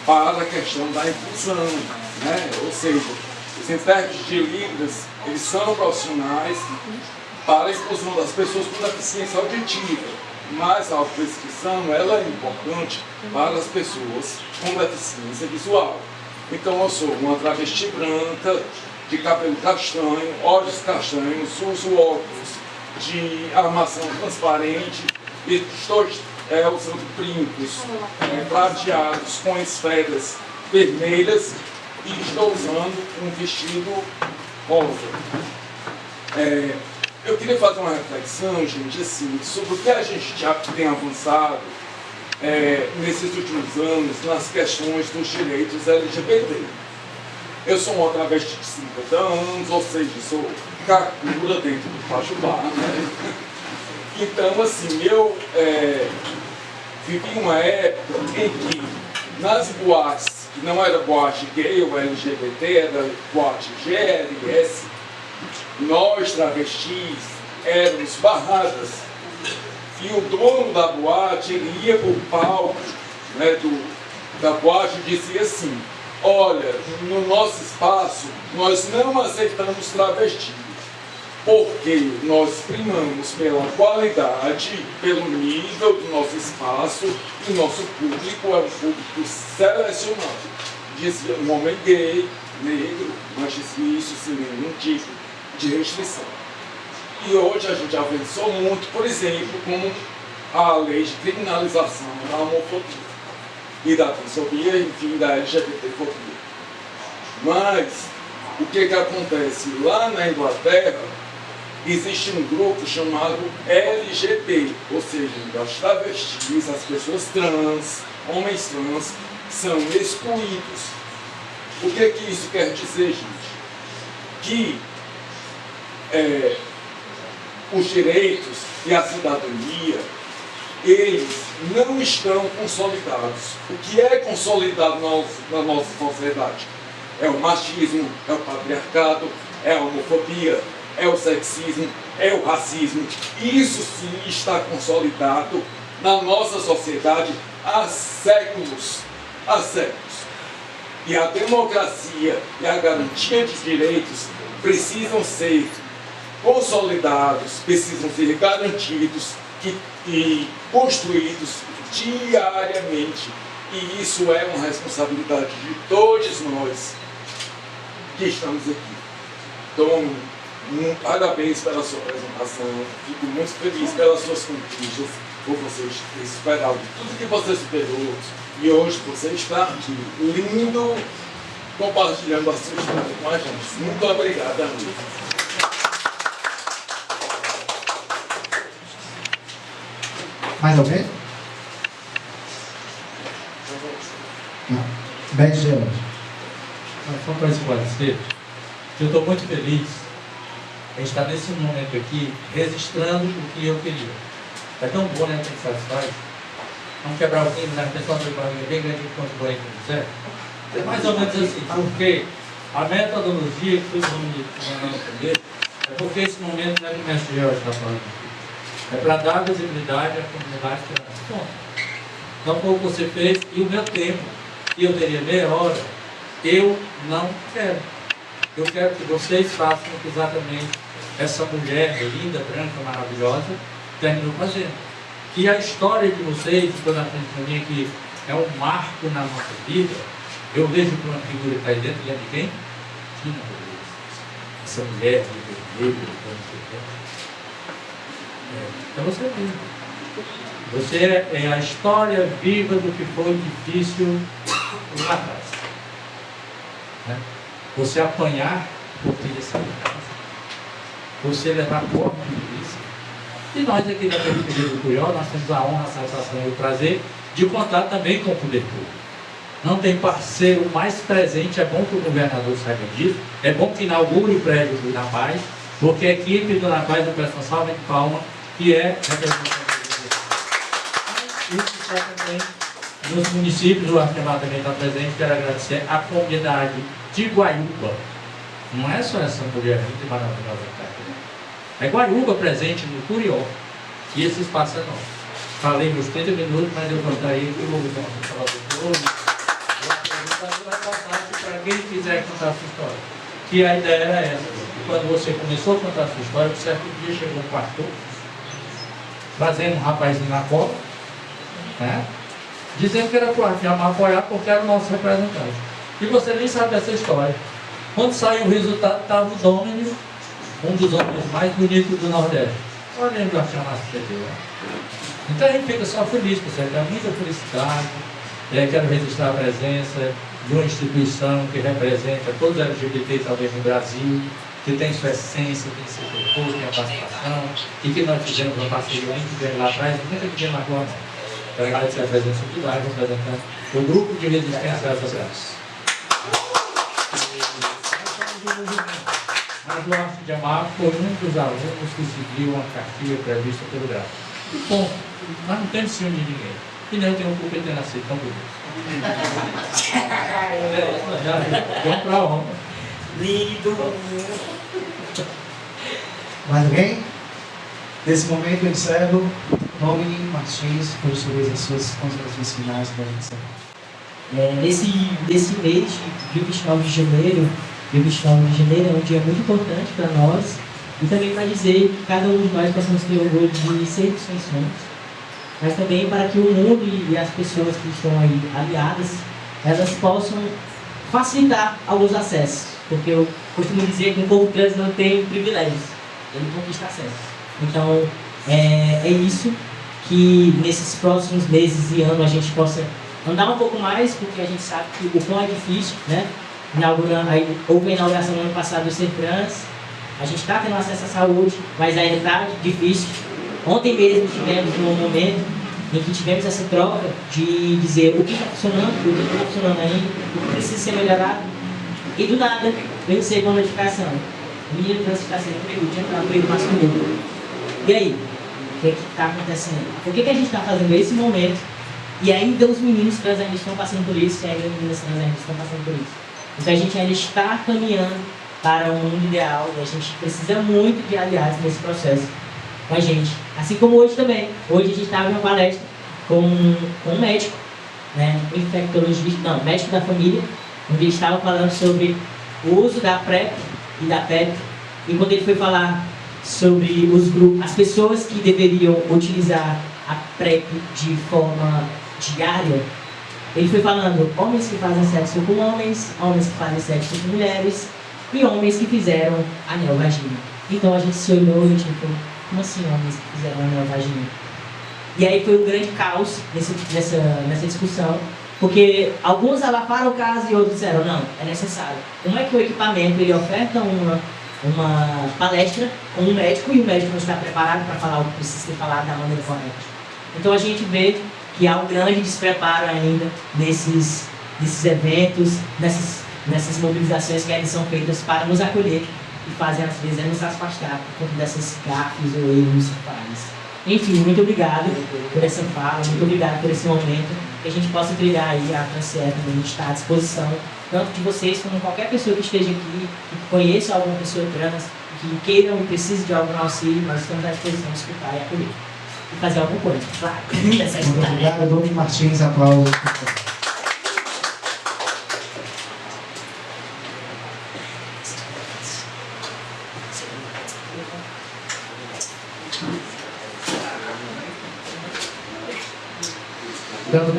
para a questão da inclusão, né? Ou seja, os intérpretes de Libras, eles são profissionais para a inclusão das pessoas com deficiência auditiva, mas a autodescrição ela é importante para as pessoas com deficiência visual. Então eu sou uma travesti branca, de cabelo castanho, olhos castanhos, uso óculos de armação transparente e estou usando brincos prateados com esferas vermelhas e estou usando um vestido rosa. Eu queria fazer uma reflexão, gente, assim, sobre o que a gente já tem avançado nesses últimos anos nas questões dos direitos LGBT. Eu sou uma travesti de 50 anos, ou seja, sou kakura dentro do Pajubá, né? Então, assim, eu vivi uma época em que nas boates, que não era boate gay ou LGBT, era boate GLS, nós, travestis, éramos barradas. E o dono da boate, ele ia para o palco, né, da boate e dizia assim: olha, no nosso espaço nós não aceitamos travestis, porque nós primamos pela qualidade, pelo nível do nosso espaço, e nosso público é um público selecionado. Dizia um homem gay, negro, mas dizia isso sem nenhum tipo de restrição. E hoje a gente avançou muito, por exemplo, com a lei de criminalização da homofobia e da transfobia, enfim, da LGBTfobia. Mas o que acontece? Lá na Inglaterra existe um grupo chamado LGBT, ou seja, as travestis, as pessoas trans, homens trans, são excluídos. O que isso quer dizer, gente? Que os direitos e a cidadania, eles não estão consolidados. O que é consolidado na nossa sociedade? É o machismo, é o patriarcado, é a homofobia, é o sexismo, é o racismo. Isso sim está consolidado na nossa sociedade há séculos. Há séculos. E a democracia e a garantia de direitos precisam ser consolidados, precisam ser garantidos e construídos diariamente. E isso é uma responsabilidade de todos nós que estamos aqui. Então, parabéns pela sua apresentação. Fico muito feliz pelas suas conquistas, por vocês terem superado tudo que você superou. E hoje você está aqui, lindo, compartilhando a sua história com a gente. Muito obrigado, amigo. Mais alguém? Não. Bem, George. Só para esclarecer, eu estou muito feliz em estar nesse momento aqui registrando o que eu queria. É tão bom, né, que me satisfaz. Vamos quebrar o clima, né? O pessoal do Brasil é bem grande quanto o banho quiser. É mais ou menos assim, porque a metodologia que todo mundo primeiro é porque esse momento não é que o mestre George está falando aqui. É para dar visibilidade à comunidade trans. Bom, então foi o que você fez e o meu tempo, que eu teria meia hora, eu não quero. Eu quero que vocês façam o que exatamente essa mulher linda, branca, maravilhosa, terminou fazendo. Que a história de vocês, quando a gente mim que é um marco na nossa vida, eu vejo que uma figura que está aí dentro, de quem? Tina Rodrigues. Essa mulher de vermelho, então você vive. Você é a história viva do que foi difícil lá atrás. Né? Você apanhar por ter essa casa. Você levar corpo por isso. E nós aqui da periferia do Curió, nós temos a honra, a satisfação e o prazer de contar também com o poder público. Não tem parceiro mais presente, é bom que o governador saiba disso, é bom que inaugure o prédio do Na Paz, porque a equipe do Na Paz, eu peço uma salva de palma, que é representante do isso está também nos municípios, o Arquemar também está presente, quero agradecer a comunidade de Guaiúba. Não é só essa mulher linda e maravilhosa que está aqui. É Guaiúba presente no Curió, e esse espaço é nosso. Falei meus 30 minutos, mas eu contaria que eu vou falar do todo. O apresentador vai passar para quem quiser contar a sua história. Que a ideia era essa. Quando você começou a contar a sua história, um certo dia chegou um pastor, trazendo um rapazinho na cola, né? Dizendo que era para apoiar porque era o nosso representante. E você nem sabe dessa história. Quando saiu o resultado, estava o Domínio, um dos homens mais bonitos do Nordeste. Olha aí para chamar esse TV. Então a gente fica só feliz, pessoal. Dá muita felicidade. Quero registrar a presença de uma instituição que representa todos os LGBTs talvez no Brasil, que tem sua essência, tem seu propósito, tem a participação, e que nós fizemos uma parceria muito grande lá atrás, muita que vem agora. Quero agradecer a presença de lá, representando o grupo de resistência às sociedades. Mas o Arte de Amar foi um dos alunos que seguiu uma cartilha prevista pelo GRAF. Bom, nós não temos ciúme de ninguém. E nem eu tenho culpa de ter nascido tão bonito. Já deu pra honra. Lindo. Mais alguém? Nesse momento eu encerro. Nome Martins, construir as suas considerações finais para encerrar. Nesse mês de 29 de janeiro, dia 29 de janeiro é um dia muito importante para nós e também para dizer que cada um de nós possamos ter orgulho de ser distinções, mas também para que o mundo e as pessoas que estão aí aliadas, elas possam facilitar alguns acessos, porque eu costumo dizer que um povo trans não tem privilégios, ele conquista acessos. Então, é isso que nesses próximos meses e anos a gente possa andar um pouco mais, porque a gente sabe que o quão é difícil, né? Houve a inauguração no ano passado do Ser Trans, a gente está tendo acesso à saúde, mas ainda está difícil. Ontem mesmo tivemos um momento em que tivemos essa troca de dizer o que está funcionando, o que não está funcionando ainda, o que precisa ser melhorado, e do nada veio ser uma notificação. O menino trans está sendo emprego, no emprego masculino. E aí? O que está acontecendo? Por que a gente está fazendo esse momento e ainda os meninos trans ainda estão passando por isso e ainda as meninas trans ainda estão passando por isso? Então a gente ainda está caminhando para um mundo ideal e a gente precisa muito de aliados nesse processo com a gente. Assim como hoje também. Hoje a gente estava em uma palestra com um médico, né, infectologista, médico da família, onde ele estava falando sobre o uso da PrEP e da PEP. E quando ele foi falar sobre os grupos, as pessoas que deveriam utilizar a PrEP de forma diária, ele foi falando homens que fazem sexo com homens, homens que fazem sexo com mulheres e homens que fizeram anel vagina. Então a gente se olhou e tipo, como assim homens que fizeram anel vagina? E aí foi um grande caos nessa discussão, porque alguns abafaram o caso e outros disseram, não, é necessário. Como é que o equipamento ele oferta uma palestra com um médico e o médico não está preparado para falar o que precisa ser falado da maneira correta? Então a gente vê que há um grande despreparo ainda nesses eventos, nessas mobilizações que ainda são feitas para nos acolher e fazem às vezes nos afastar por conta dessas gafes ou erros faz. Enfim, muito obrigado por essa fala, muito obrigado por esse momento, que a gente possa trilhar aí a Transcerta, a gente está à disposição, tanto de vocês como qualquer pessoa que esteja aqui, que conheça alguma pessoa trans, que queira e precise de algum auxílio, nós estamos à disposição de escutar e acolher. E fazer alguma coisa, claro. Muito obrigado, Domingo Martins, aplausos. Dando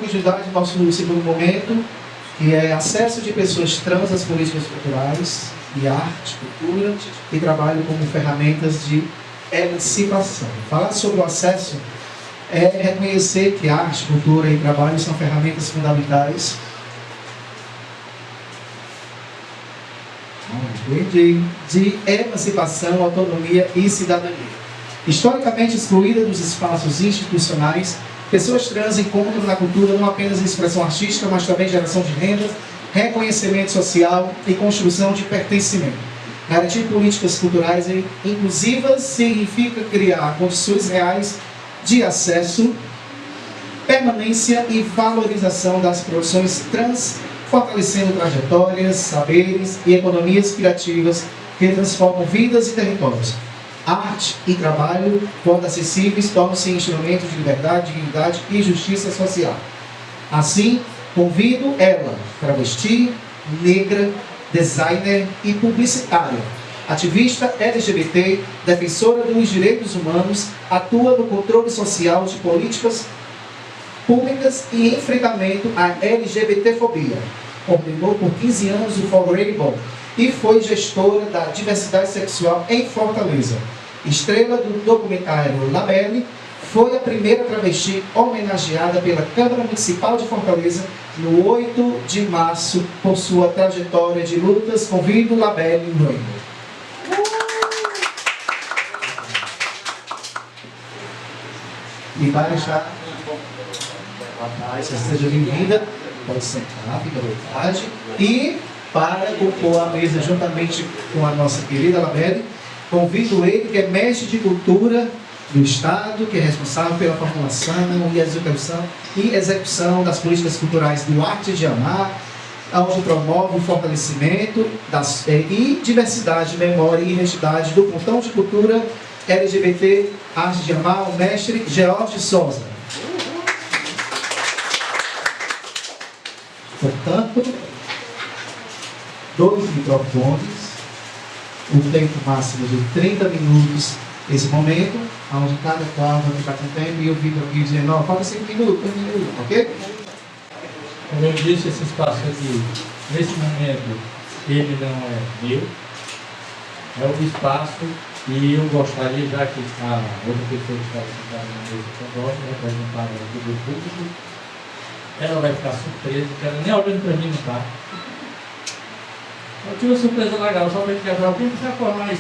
continuidade, ao nosso segundo momento, que é acesso de pessoas trans às políticas culturais e arte, cultura e trabalho como ferramentas de emancipação. Falar sobre o acesso é reconhecer que arte, cultura e trabalho são ferramentas fundamentais de emancipação, autonomia e cidadania. Historicamente excluída dos espaços institucionais, pessoas trans encontram na cultura não apenas expressão artística, mas também geração de renda, reconhecimento social e construção de pertencimento. Garantir políticas culturais inclusivas significa criar condições reais de acesso, permanência e valorização das produções trans, fortalecendo trajetórias, saberes e economias criativas que transformam vidas e territórios. Arte e trabalho, quando acessíveis, tornam-se instrumentos de liberdade, dignidade e justiça social. Assim, convido ela, travesti, negra, designer e publicitária, ativista LGBT, defensora dos direitos humanos, atua no controle social de políticas públicas e enfrentamento à LGBTfobia. Coordenou por 15 anos o For Rainbow e foi gestora da diversidade sexual em Fortaleza. Estrela do documentário Labelle, foi a primeira travesti homenageada pela Câmara Municipal de Fortaleza no 8 de março por sua trajetória de lutas. Convido Labelle Rainbow. E para estar atrás, seja bem-vinda, pode sentar, fica à vontade. E para compor a mesa juntamente com a nossa querida Labelle. Convido ele, que é mestre de cultura do Estado, que é responsável pela formulação e execução das políticas culturais do Arte de Amar, onde promove o fortalecimento e diversidade, memória e identidade do Pontão de Cultura LGBT Arte de Amar, o mestre George Souza. Portanto, 2 microfones, o tempo máximo de 30 minutos esse momento, onde cada qual vai ficar com tempo e eu fico aqui dizendo, ó, falta 5 minutos, 1 minuto, ok? Como eu disse, esse espaço aqui, nesse momento, ele não é meu, é um espaço e eu gostaria, já que a outra pessoa que está sentada na mesa que eu gosto, representar o público, ela vai ficar surpresa, porque ela nem olhando para mim não está. Eu tive uma surpresa legal, só para ele quebrar o tempo, você for mais,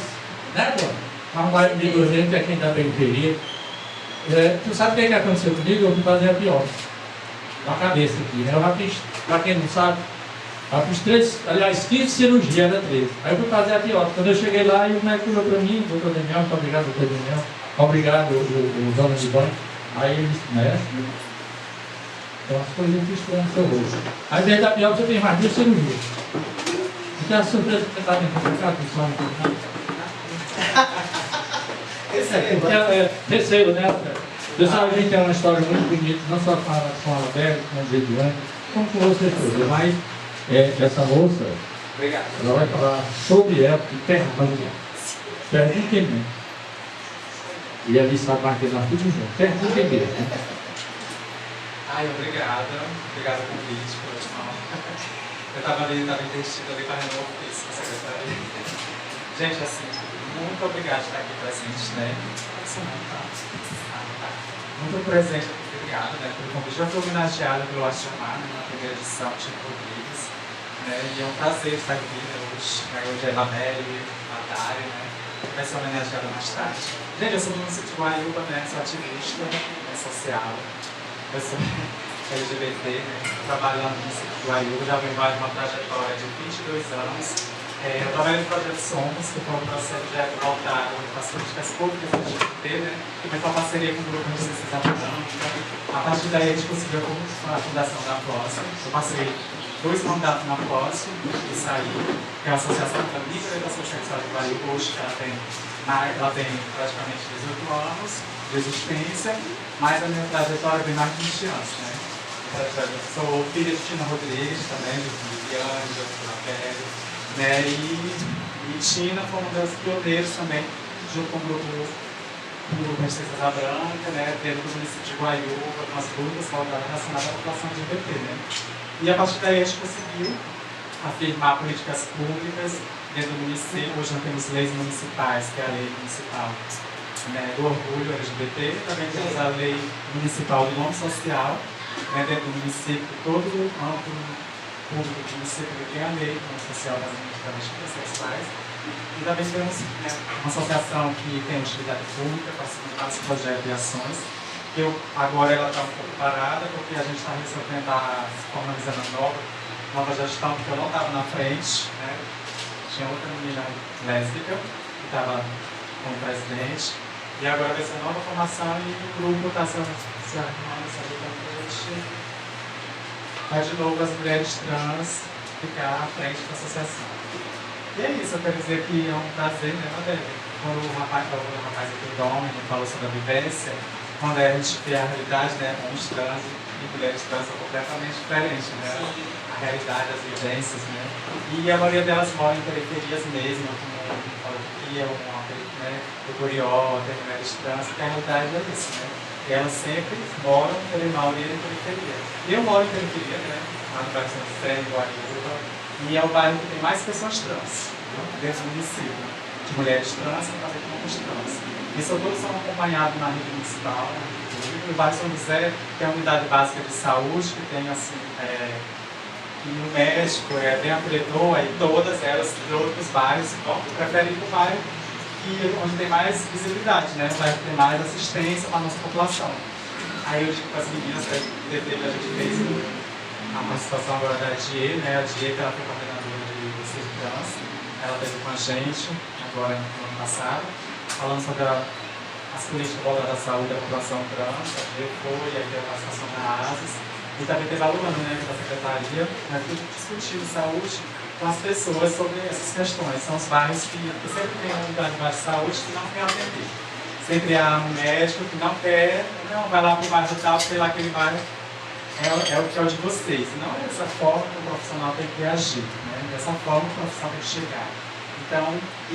né, pô? Arrumar de gente, que é quem da periferia. Tu sabe o que aconteceu comigo? Eu fui fazer a biópsia na cabeça aqui, né? Eu já fiz, para quem não sabe, já fiz 15 cirurgias, era 13. Aí eu fui fazer a biópsia. Quando eu cheguei lá, e o médico olhou para mim, doutor Daniel, muito obrigado, doutor Daniel, obrigado, o dono de banho. Aí ele disse, mestre, então as coisas que estão no seu rosto. Aí desde a biópsia eu tenho mais 2 cirurgias. Então a surpresa que você está dentro do carro, pessoal, terceiro, né? Pessoal, a gente tem uma história muito bonita, não só com a Labelle, com a Ediane, como com vocês todos. Mas essa moça, ela vai falar sobre ela e pergunta. Perguntem mesmo. E ali sabe mais que nós tudo junto. Perguntem mesmo. Ai, obrigado pelo convite, por último. Eu estava ali, investido ali para renovar isso com a secretaria. Gente, assim, muito obrigado por estar aqui presente, né? Muito presente, obrigado, né, pelo convite. Já fui homenageado pelo Arte de Amar, né, na primeira edição, Chico Rodrigues, né, e é um prazer estar aqui, né, hoje. Hoje é Labelle, Natália, né, que vai ser homenageada mais tarde. Gente, eu sou do município de Guaiúba, né, sou ativista, né, social, eu sou LGBT, né, trabalho lá no município de Guaiúba, já venho mais uma trajetória de 22 anos. Eu trabalho no projeto Somos, que foi um projeto voltado para as políticas públicas da LGBT, né? Que foi uma parceria com o grupo de ciências econômicas. A partir daí a gente conseguiu a fundação da POSSE. Eu passei 2 mandatos na POSSE e saí, que é a Associação da Livre Orientação Sexual de Guaiúba, hoje que ela tem praticamente 18 anos de existência, mas a minha trajetória vem mais de 20 anos, né? Eu sou filha de Tina Rodrigues também, de Viviane, de Labelle. Né, e Tina foi uma das pioneiras também, junto com o grupo Princesa Branca, né, dentro do município de Guaiúba, com as lutas relacionadas à população LGBT. Né. E a partir daí a gente conseguiu afirmar políticas públicas dentro do município. Hoje nós temos leis municipais, que é a lei municipal, né, do orgulho LGBT, também temos a lei municipal do nome social, né, dentro do município, todo o âmbito público do município tem a lei social das travestis sexuais. E também temos, né, uma associação que tem utilidade pública, participando de vários projetos e ações. Agora ela está um pouco parada, porque a gente está formalizando a nova gestão, porque eu não estava na frente, né? Tinha outra menina lésbica que estava como presidente. E agora vai ser a nova formação e o grupo está se arrumando, se ajudando para a gente. Mas, de novo, as mulheres trans ficar à frente da associação. E é isso, eu quero dizer que é um prazer, né, Labelle? Quando o rapaz aqui, o Dom, ele falou sobre a vivência, quando a gente vê a realidade, né, homens trans e mulheres trans são completamente diferentes, né? A realidade, as vivências, né? E a maioria delas moram em periferias mesmo, como eu falo aqui, né, do Curió, tem mulheres trans, que a realidade é isso, né? Elas sempre moram, pela maioria, em periferia. Eu moro em periferia, né? Lá no bairro São José, em Guaiúba, e é o bairro que tem mais pessoas trans, né? Dentro do município, de mulheres trans e também de homens trans. Isso todos são acompanhados na rede municipal, né? O bairro São José tem a unidade básica de saúde, que tem assim, e o médico é bem acolhedor, aí todas elas de outros bairros preferem ir para o bairro onde tem mais visibilidade, né? Vai ter mais assistência para a nossa população. Aí eu digo para as meninas, a gente fez a participação agora da Die, né? A Die, que ela foi coordenadora de Recife Trans, ela esteve com a gente agora no ano passado, falando sobre as políticas voltadas à saúde da população trans. A Die foi, aí teve a participação da ASIS, e também teve aluno, né, da secretaria, né, tudo discutindo saúde com as pessoas sobre essas questões. São os bairros que sempre tem uma unidade de saúde que não quer atender. Sempre há um médico que não quer, não, vai lá para o bairro tal, porque lá aquele bairro é o que é o de vocês. Não é dessa forma que o profissional tem que agir, né? Dessa forma que o profissional tem que chegar. Então,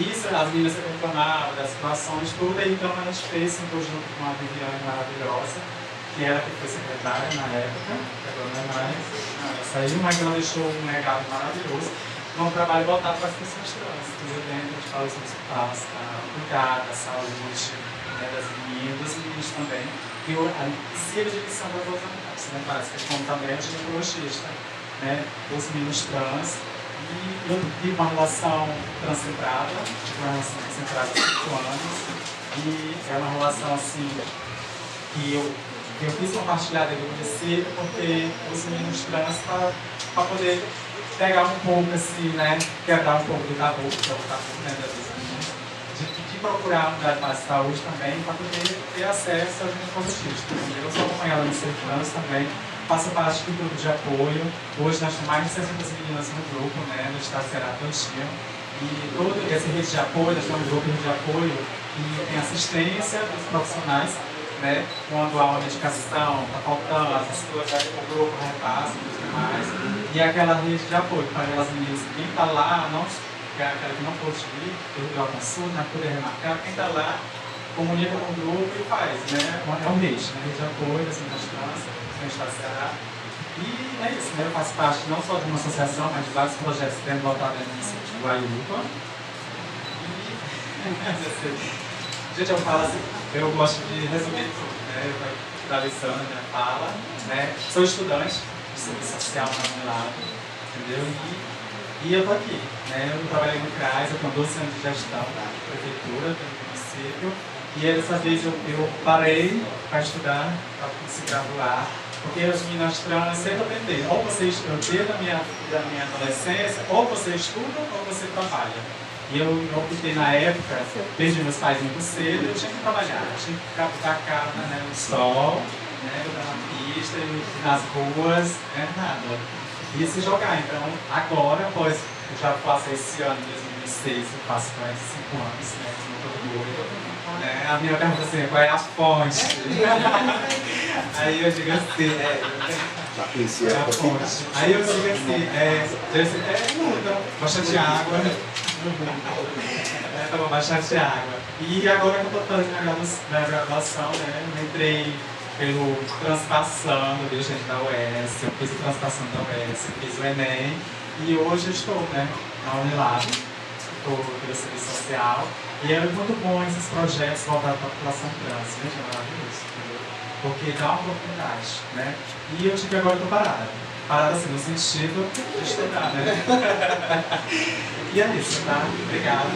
isso, as meninas reclamavam das situações, tudo, e então a gente fez um conjunto com a Viviane maravilhosa, que era que foi secretária na época, que agora não é mais, ela saiu, mas ela deixou um legado maravilhoso, um trabalho voltado para as pessoas trans. Inclusive, a gente fala sobre o cuidado, a saúde, né, das meninas, dos meninos também, e a possível direção das duas unidades, né, parece que como também é ginecologista, né, dos meninos trans, e eu tive uma relação transcentrada, uma relação transcentrada há 5 anos, e é uma relação assim, que eu quis compartilhar dentro do município, porque os meninos trans, para poder pegar um pouco assim, né, quebrar um pouco do tabu, que é o tabu, né, das meninas, de procurar uma unidade de saúde também, para poder ter acesso aos ginecologistas. Eu sou acompanhada no Centro Trans também, faço parte do grupo de apoio. Hoje nós temos mais de 600 meninas no grupo, né, no estado do Ceará todinho. E todo esse rede de apoio, nós temos um grupo de apoio que tem assistência dos profissionais, né, quando há uma medicação, está faltando, as coisas, o grupo repassa e tudo mais. E aquela rede de apoio para aquelas meninas, quem está lá, não, aquela que não pôde vir, eu a consulta, não poder remarcar, quem está lá, comunica com o grupo e faz, né, é um rede, né, rede de apoio das meninas trans, no estado do Ceará. E é isso, né, eu faço parte não só de uma associação, mas de vários projetos que têm voltado no município de Guaiúba. Gente, eu falo assim, eu gosto de resumir tudo, né? Eu vou finalizando a minha fala, né? Sou estudante de serviço social na Unilab, entendeu? E eu tô aqui, né? Eu trabalhei no CRAS, eu tenho 12 anos de gestão da prefeitura, do município, e dessa vez eu parei para estudar, para conseguir graduar, porque as meninas trans sempre aprenderam. Ou você estuda desde a minha adolescência, ou você estuda, ou você trabalha. E eu optei na época, desde meus pais muito cedo, eu tinha que trabalhar, eu tinha que ficar botar a cara, né, no sol, né, na pista, nas ruas, né, nada. E se jogar. Então, agora, após eu já faço esse ano, 2006, eu faço 45 anos, né, muito orgulho. Né, a minha pergunta assim, qual é a fonte? Aí eu digo assim, a fonte. Aí eu digo assim, muda, bastante água. Tava bastante água. E agora que eu estou fazendo a graduação, né, eu entrei pelo Transpassando, viu, gente, da UES, eu fiz a Transpassando da UES, eu fiz o Enem, e hoje eu estou, né, na Unilab, estou pelo serviço social, e é muito bom esses projetos voltados para a população trans, gente, é maravilhoso, entendeu? Porque dá uma oportunidade, né, e eu tive agora, estou parada assim, no sentido de estudar, né? E é isso, tá? Obrigada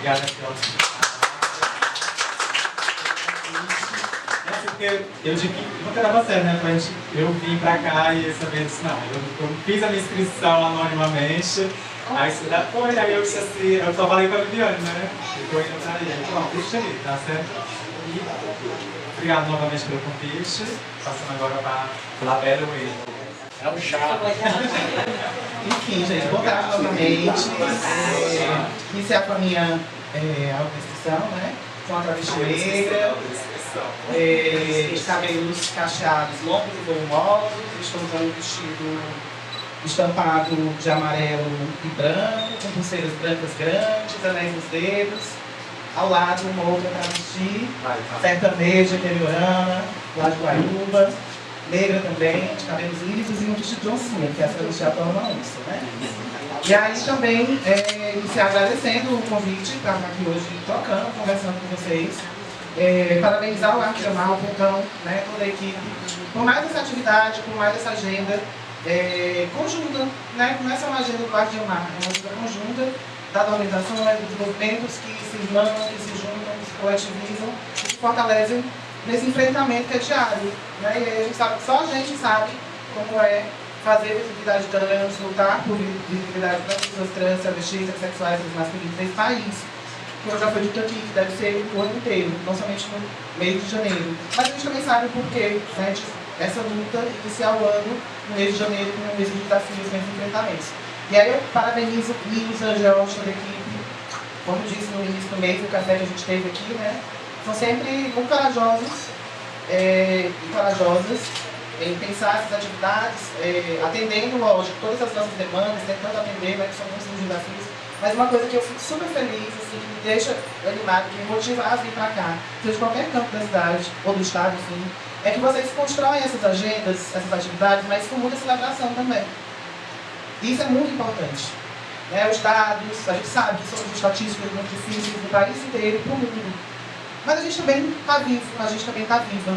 pela porque eu digo que nunca dava certo, né? Eu vim pra cá e essa vez não, eu fiz a minha inscrição anonimamente, aí estudar foi, aí eu disse assim, eu só falei com a Viviane, né? Eu indo pra aí, bom, deixa aí, tá certo? E obrigado novamente pelo convite, passando agora pra Labela Wade. É um chá. Enfim, gente, boa tarde novamente. Iniciar com a minha audição, né? Sou uma travesti negra, de cabelos cacheados longos e volumosos. Estou usando um vestido estampado de amarelo e branco, com pulseiras brancas grandes, anéis nos dedos. Ao lado, uma outra travesti, sertaneja, interiorana, lá de Guaiúba. Negra também, de cabelos lisos e um vestido de oncinha, que essa já toma isso, né? E aí também, iniciar agradecendo o convite para estar aqui hoje tocando, conversando com vocês. Parabenizar o Arte Amar, o Pucão, né, toda a equipe, por mais essa atividade, por mais essa agenda conjunta, né? Não é só uma agenda do Arte Amar, é uma agenda conjunta das organizações, dos movimentos que se irmanam, que se juntam, que se coletivizam e que fortalecem nesse enfrentamento que é diário, né? E aí a gente sabe, só a gente sabe como é fazer visibilidade trans, lutar por visibilidade para pessoas trans, travestis, transexuais, masculinos nesse país. Como já foi dito aqui, que deve ser o ano inteiro, não somente no mês de janeiro. Mas a gente também sabe o porquê, né, essa luta iniciar o ano no mês de janeiro com um mês de desafios, mês de enfrentamentos. E aí eu parabenizo Nilza, George, toda a equipe, como disse no início do mês, o café que a gente teve aqui, né, são sempre muito corajosos e corajosas em pensar essas atividades, atendendo, lógico, todas as nossas demandas, tentando atender, né, que são muitos desafios. Mas uma coisa que eu fico super feliz, assim, que me deixa animado, que me motiva a vir para cá, seja de qualquer campo da cidade ou do estado, enfim, é que vocês constroem essas agendas, essas atividades, mas com muita celebração também. Isso é muito importante. Né? Os dados, a gente sabe que são estatísticas muito difíceis do país inteiro e para o mundo. Mas a gente também está vivo, a gente também está viva.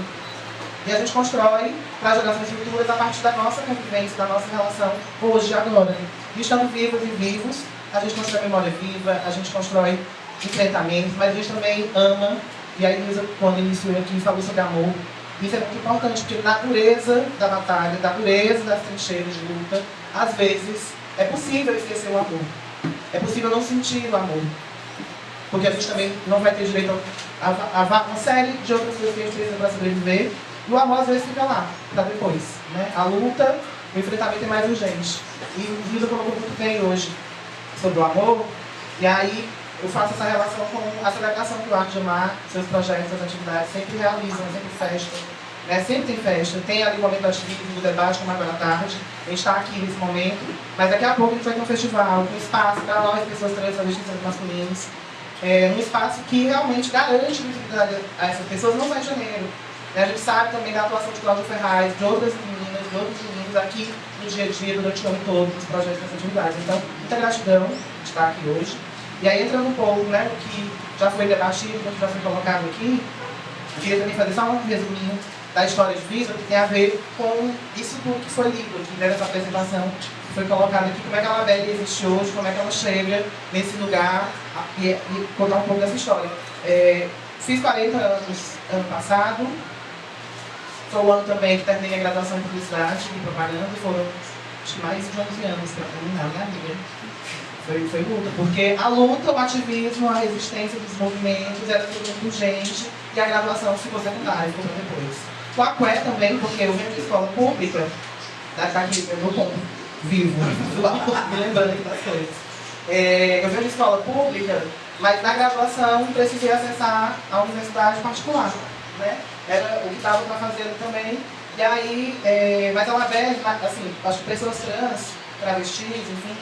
E a gente constrói para as gerações futuras a partir da nossa convivência, da nossa relação hoje e agora. E estando vivos e vivos, a gente constrói memória viva, a gente constrói enfrentamento, mas a gente também ama. E a Elisa, quando iniciou aqui, falou sobre amor. Isso é muito importante, porque na dureza da batalha, da dureza das trincheiras de luta, às vezes é possível esquecer o amor. É possível não sentir o amor. Porque a gente também não vai ter direito a uma série de outras coisas que a gente precisa para sobreviver. E o amor às vezes fica lá, para depois. Né? A luta, o enfrentamento é mais urgente. E o Lisa colocou muito bem hoje sobre o amor. E aí eu faço essa relação com a celebração que o Arco de Amar, seus projetos, suas atividades sempre realizam, sempre festa. Né? Sempre tem festa. Tem ali o momento do ativismo, do debate, como agora à tarde. A gente está aqui nesse momento. Mas daqui a pouco a gente vai ter um festival, um espaço para nós, pessoas trans, travestis e masculinos. Um espaço que realmente garante visibilidade a essas pessoas, não só em janeiro. A gente sabe também da atuação de Cláudia Ferraz, de outras meninas, de outros meninos aqui no dia a dia, durante o ano todo, nos projetos dessas atividades. Então, muita gratidão de estar aqui hoje. E aí, entrando um pouco, né, o que já foi debatido, o que já foi colocado aqui, eu queria também fazer só um resuminho da história de vida, que tem a ver com isso tudo que foi lido aqui, né, nessa apresentação, que foi colocado aqui, como é que a Labelle existe hoje, como é que ela chega nesse lugar, e contar um pouco dessa história. Fiz 40 anos ano passado. Foi o ano também que terminei a graduação em publicidade e propaganda, foram acho que mais de 11 anos para terminar, minha amiga. Foi luta, porque a luta, o ativismo, a resistência dos movimentos era tudo muito urgente e a graduação ficou secundária, ficou para depois. O Aqué também, porque eu venho de escola pública, tá aqui meu ponto vivo, me lembrando aqui das coisas. Eu venho de escola pública, mas na graduação precisei acessar a universidade particular, né? Era o que estava para fazer também. E aí, mas a Labelle, assim, acho que pessoas trans, travestis, enfim,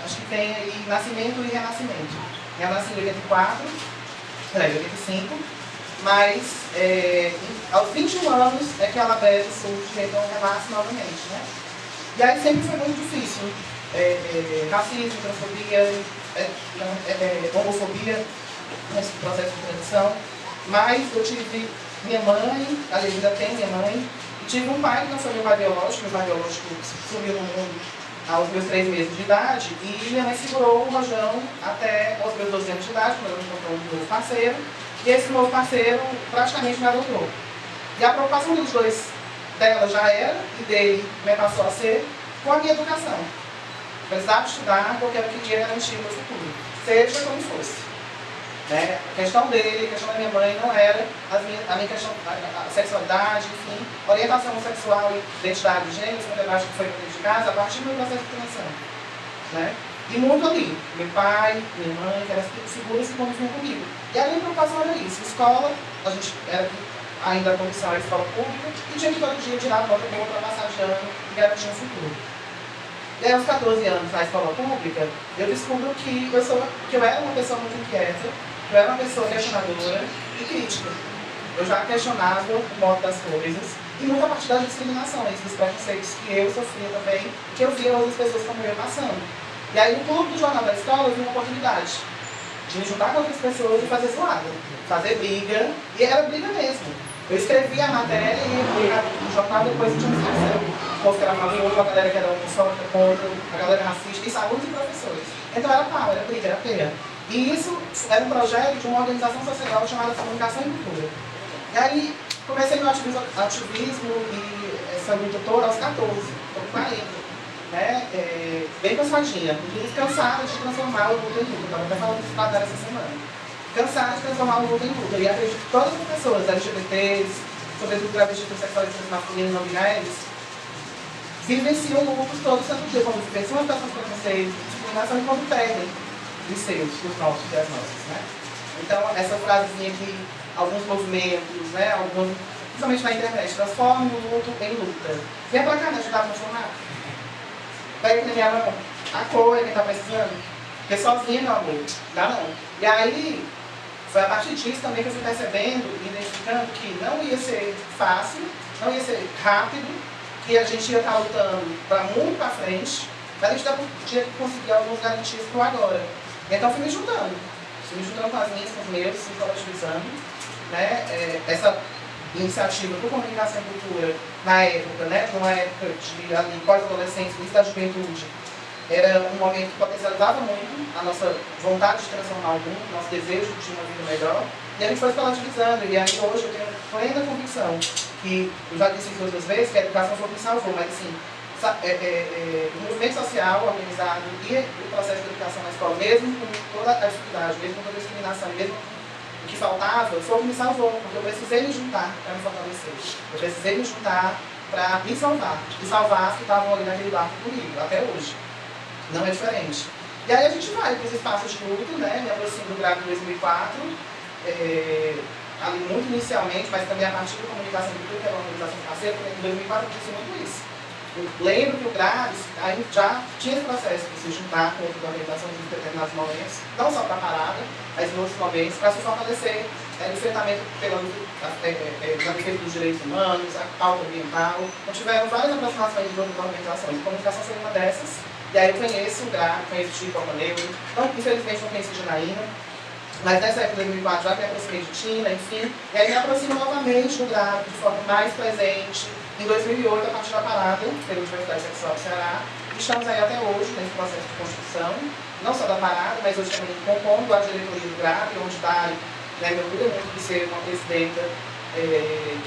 acho que tem aí nascimento e renascimento. Ela nasceu em 85, mas aos 21 anos é que a Labelle surge, então renasce novamente, né? E aí sempre foi muito difícil. Racismo, transfobia, homofobia, nesse processo de transição. Mas eu tive minha mãe, aliás, ainda tem minha mãe, e tive um pai que não foi meu pai biológico sumiu no mundo aos meus 3 meses de idade, e minha mãe segurou o rojão até os meus 12 anos de idade, quando eu encontrei um novo parceiro, e esse novo parceiro praticamente me adotou. E a preocupação dos dois dela já era, e dele me passou a ser, com a minha educação. Eu precisava estudar porque eu queria garantir o meu futuro, seja como fosse. Né? A questão dele, a questão da minha mãe não era a minha questão, a sexualidade, enfim, orientação sexual e identidade de gênero, foi um debate que foi dentro de casa a partir do processo de transição. Né? E muito ali, meu pai, minha mãe, que eram as figuras que conviviam comigo. E a minha preocupação era isso, escola, a gente era ainda a condição era escola pública, e tinha que todo dia tirar a nota boa para passar de ano e garantir um futuro. E aí, aos 14 anos na escola pública, eu descubro que eu era uma pessoa muito inquieta, eu era uma pessoa questionadora e crítica. Eu já questionava o modo das coisas e muito a partir das discriminações, dos preconceitos que eu sofria também, que eu via outras pessoas como eu passando. E aí no clube do jornal da escola eu vi uma oportunidade de me juntar com outras pessoas e fazer zoada, fazer briga, e era briga mesmo. Eu escrevia a matéria e ia no jornal depois tinha uma discussão. O povo que era maluco, a galera que era homofóbica, contra, a galera racista, isso alunos e professores. Então era pau, era briga, era feia. E isso era um projeto de uma organização social chamada Comunicação e Cultura. E aí, comecei meu ativismo e essa luta toda aos 14, estou com 40. né, bem cansadinha, inclusive cansada de transformar o luto em luta. Eu estava até falando isso para essa semana. Cansada de transformar o luto em luta. E acredito que todas as pessoas, LGBTs, sobretudo travestis, bissexuais, masculinos e não binários, vivenciam lutos todos os santos dias, quando vivenciam uma situação de preconceito, discriminação e quando perdem os seus, os nossos e as nossas, né? Então, essa frasezinha que alguns movimentos, né, alguns, principalmente na internet, transformam o luto em luta. Vem pra cá, me ajudar a transformar. Pega que minha mão, acolha quem tá precisando. Porque sozinha, meu amor, dá não. E aí, foi a partir disso também que eu fui percebendo e identificando que não ia ser fácil, não ia ser rápido, que a gente ia estar lutando para muito para frente, mas a gente tinha que conseguir algumas garantias para o agora. Então fui me juntando com as minhas, com os meus, se coletivizando, né? Essa iniciativa por comunicação e cultura, na época, né? Numa época de pós-adolescência, início da juventude, era um momento que potencializava muito a nossa vontade de transformar o mundo, nosso desejo de uma vida melhor, e a gente foi se relativizando. E aí hoje eu tenho plena convicção que, eu já disse isso outras vezes, que a educação foi o que salvou, mas assim, o movimento social organizado e o processo de educação na escola, mesmo com toda a dificuldade, mesmo com toda a discriminação, mesmo o que faltava, foi o que me salvou, porque eu precisei me juntar para me fortalecer. Eu precisei me juntar para me salvar, e salvar as que estavam ali naquele barco comigo, até hoje. Não é diferente. E aí a gente vai para os espaços de luto, né? Me aproximo do GRAAC em 2004, ali muito inicialmente, mas também a partir da comunicação de cultura, que era uma organização parceira, porque em 2004 eu disse muito isso. Eu lembro que o GRAAC já tinha esse processo de se juntar com outras organizações em determinados momentos, não só para a parada, mas em outros momentos, para se fortalecer no enfrentamento na defesa dos direitos humanos, a pauta ambiental. Então tiveram várias aproximações de outras organizações, a comunicação seria uma dessas. E aí eu conheço o GRAAC, conheço o Chico Alpaneiro, então infelizmente não conheci Janaína, mas nessa época de 2004 já me aproximei de Tina, enfim, e aí me aproximo novamente do GRAAC de forma mais presente, em 2008, a partir da parada pela Diversidade Sexual do Ceará, e estamos aí até hoje nesse processo de construção, não só da parada, mas hoje também compondo a diretoria do GRAAC, onde Dari, né, me orgulho muito de ser uma presidenta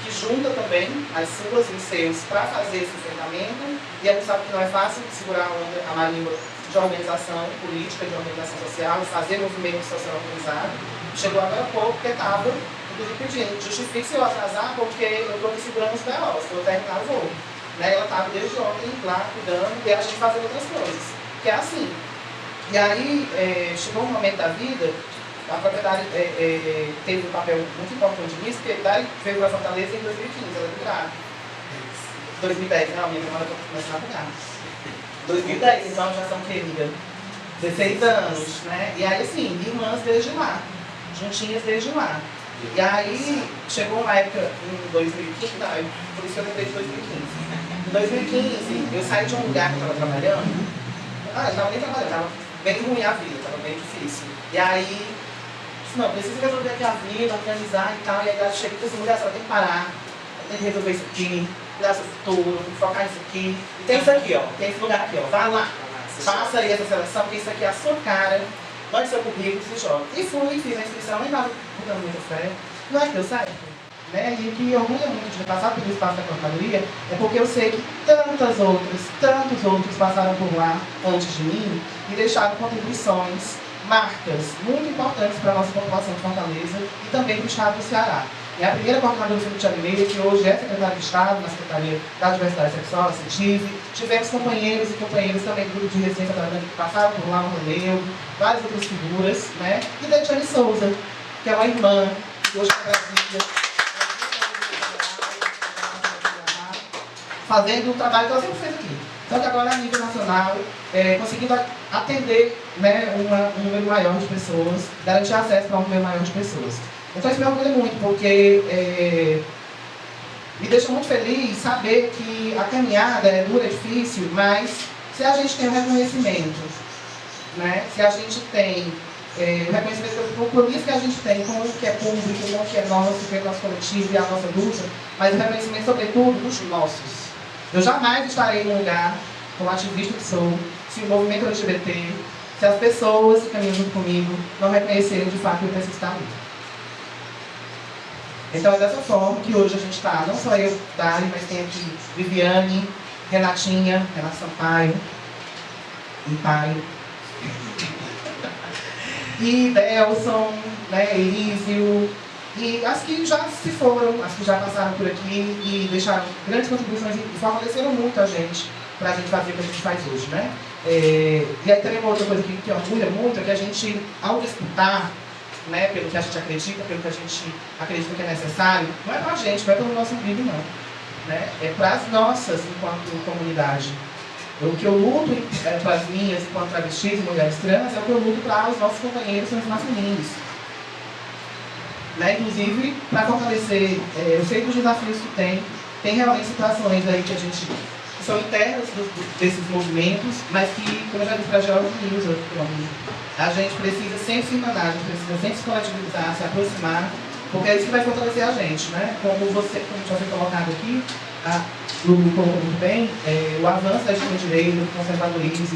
que junta também as suas e os seus para fazer esse enfrentamento, e a gente sabe que não é fácil segurar a marimba de organização política, de organização social, de fazer movimento social organizado. Chegou agora há pouco, porque estava, inclusive, pedindo, justifique se eu atrasar, porque eu estou me segurando os B.O.s, se eu terminar o voo. Né? Ela estava desde ontem lá, cuidando, e a gente fazendo outras coisas. Que é assim. E aí, chegou um momento da vida, a propriedade teve um papel muito importante nisso, porque Dari veio para Fortaleza em 2015, ela é do GRAAC. 2010, não, minha memória está começando a mudar. 2010, então já são queridas 16 anos, né? E aí, assim, irmãs desde lá, juntinhas desde lá. E aí, chegou uma época em 2015, não, por isso que eu lembrei de 2015. Em 2015, eu saí de um lugar que eu estava trabalhando, eu estava nem trabalhando, estava bem ruim a vida, estava bem difícil. E aí, não, preciso resolver aqui a vida, organizar e tal, e aí ela chega e diz, mulher, você tem que parar, tem que resolver isso aqui, cuidar do seu futuro, focar nisso aqui. E tem isso aqui, ó, tem esse lugar aqui, ó, vai lá, faça aí essa seleção, porque isso aqui é a sua cara, mande seu currículo, se joga. E fui, fiz a inscrição, nem estava botando muita fé, não é que deu certo? Né? E o que orgulha muito de passar pelo espaço da contadoria é porque eu sei que tantos outros passaram por lá antes de mim e deixaram contribuições, marcas muito importantes para a nossa população de Fortaleza e também para o estado do Ceará. E a primeira coordenadora do Centro de Meira, que hoje é secretária de Estado na Secretaria da Diversidade Sexual, a CETIV, tivemos companheiros e companheiras também do grupo de residência trabalhando que passaram por lá, o Romeu, várias outras figuras, né? E da Tiane Souza, que é uma irmã, que hoje é Brasília, fazendo o trabalho que ela sempre fez aqui. Só que agora, a nível nacional, conseguindo atender, né, um número maior de pessoas, garantir acesso para um número maior de pessoas. Então isso me orgulha muito, porque me deixa muito feliz saber que a caminhada é dura, é difícil, mas se a gente tem o reconhecimento, né, se a gente tem o reconhecimento do compromisso que a gente tem com o que é público, com o que é nosso, com o nosso coletivo e a nossa luta, mas o reconhecimento, sobretudo, dos nossos. Eu jamais estarei num lugar, como ativista que sou, se o movimento LGBT, se as pessoas que caminham junto comigo não reconhecerem de fato o que necessita da luta. Então é dessa forma que hoje a gente está, não só eu, Dari, mas tem aqui Viviane, Renatinha, Renata Sampaio, Paio. E Delson, né, Elísio, e as que já se foram, as que já passaram por aqui e deixaram grandes contribuições e fortaleceram muito a gente para a gente fazer o que a gente faz hoje, né? E aí também uma outra coisa que orgulha muito é que a gente, ao disputar, né, pelo que a gente acredita, pelo que a gente acredita que é necessário, não é para a gente, não é pelo nosso umbigo, não. Né? É para as nossas, enquanto comunidade. O que eu luto para as minhas, enquanto travestis e mulheres trans, é o que eu luto para os nossos companheiros transmasculinos. Né? Inclusive, para fortalecer, eu sei dos desafios que tem realmente situações aí que a gente que são internas desses movimentos, mas que, como eu já disse para a Georgia News, a gente precisa sempre se mandar, a gente precisa sempre se coletivizar, se aproximar, porque é isso que vai fortalecer a gente, né? Como já foi colocado aqui, Lulu colocou muito bem, o avanço da extrema-direita, do conservadorismo,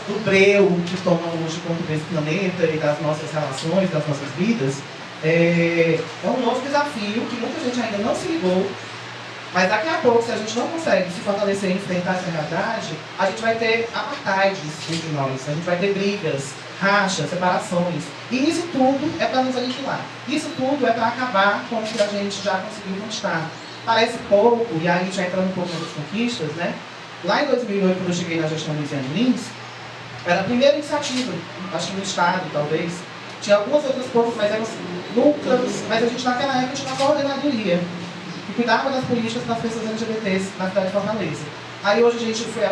do breu que toma hoje conta desse planeta e das nossas relações, das nossas vidas, é um novo desafio que muita gente ainda não se ligou, mas daqui a pouco, se a gente não consegue se fortalecer e enfrentar essa realidade, a gente vai ter apartheids entre nós, a gente vai ter brigas, rachas, separações. E isso tudo é para nos aniquilar. Isso tudo é para acabar com o que a gente já conseguiu conquistar. Parece pouco, e aí já entrando um pouco nas conquistas, né? Lá em 2008, quando eu cheguei na gestão Luiziane Lins, era a primeira iniciativa, acho que no estado, talvez. Tinha algumas outras poucas, mas eram núcleos, mas a gente naquela época tinha uma coordenadoria que cuidava das políticas das pessoas LGBTs na cidade de Fortaleza. Aí hoje a gente foi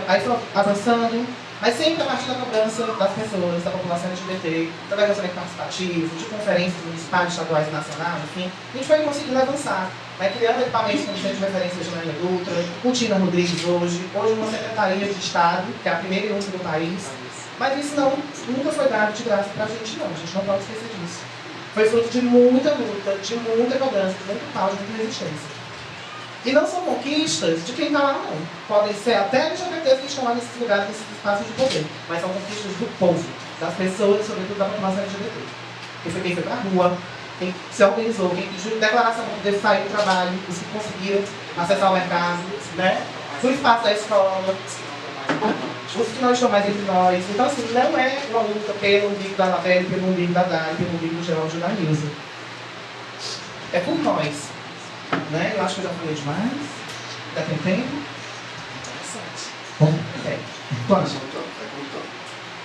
avançando, mas sempre a partir da cobrança das pessoas, da população LGBT, do relacionamento participativo, de conferências municipais, estaduais e nacionais, enfim, a gente foi conseguindo avançar. Vai criando equipamentos como centro de referência de Janaína Dutra, o Tina Rodrigues hoje uma secretaria de Estado, que é a primeira e única do país. Mas isso nunca foi dado de graça pra gente não pode esquecer disso. Foi fruto de muita luta, de muita cobrança, de muito pau, de muita resistência. E não são conquistas de quem está lá, não. Podem ser até LGBTs que estão lá nesses lugares, nesses espaços de poder. Mas são conquistas do povo, das pessoas, sobretudo da população LGBT. Que foi quem foi pra rua, quem se organizou, quem pediu declaração de poder sair do trabalho, os que conseguiram acessar o mercado, né? O espaço da escola, os que não estão mais entre nós. Então, assim, não é uma luta pelo umbigo da Anabelle, pelo umbigo da Dai, pelo umbigo do Geraldo e da Nilza. É por nós. Né? Eu acho que eu já falei demais. Já tem tempo? Interessante. Bom, quanto?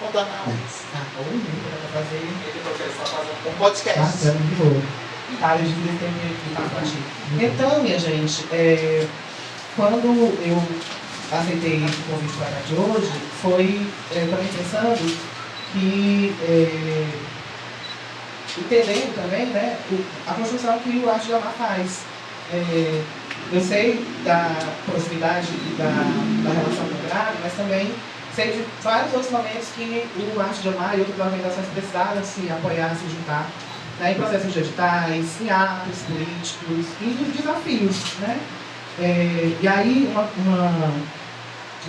Conta não. Hoje, para fazer um podcast. De boa. Tá, a gente tem que estar pra ti. Então, minha gente, quando eu aceitei o convite para cá de hoje, foi também pensando que entendendo também, né, a construção que o Arte de Amar faz. Eu sei da proximidade da relação com o Grave, mas também sei de vários outros momentos que o Arte de Amar e outras organizações precisaram se apoiar, se juntar, né, em processos de editais, em atos políticos e em desafios, né? E aí, uma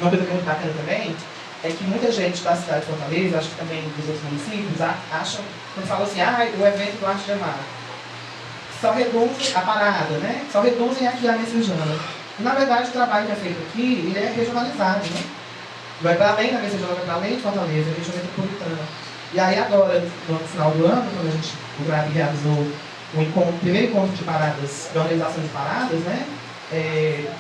coisa que é muito bacana também é que muita gente da cidade de Fortaleza, acho que também dos outros municípios, acham, quando falam assim, o evento do Arte de Amar, só reduzem a parada, né? Só reduzem aqui a Messejana. Na verdade, o trabalho que é feito aqui, ele é regionalizado, né? Vai para além da Messejana, vai para além de Fortaleza, região metropolitana. E aí agora, no final do ano, quando o Grave realizou o primeiro encontro de paradas, de organização de paradas, né?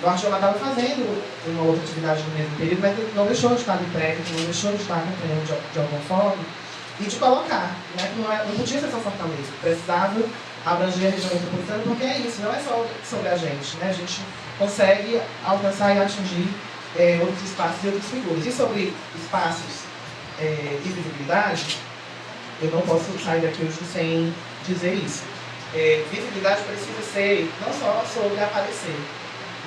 O Arte de Amar estava fazendo uma outra atividade no mesmo período, mas não deixou de estar de crédito, não deixou de estar acompanhando de alguma forma, e de colocar, né? Não podia ser só Fortaleza, precisava abranger a região metropolitana, porque é isso, não é só sobre a gente, né? A gente consegue alcançar e atingir outros espaços e outras figuras. E sobre espaços e visibilidade, eu não posso sair daqui hoje sem dizer isso. Visibilidade precisa ser não só sobre aparecer,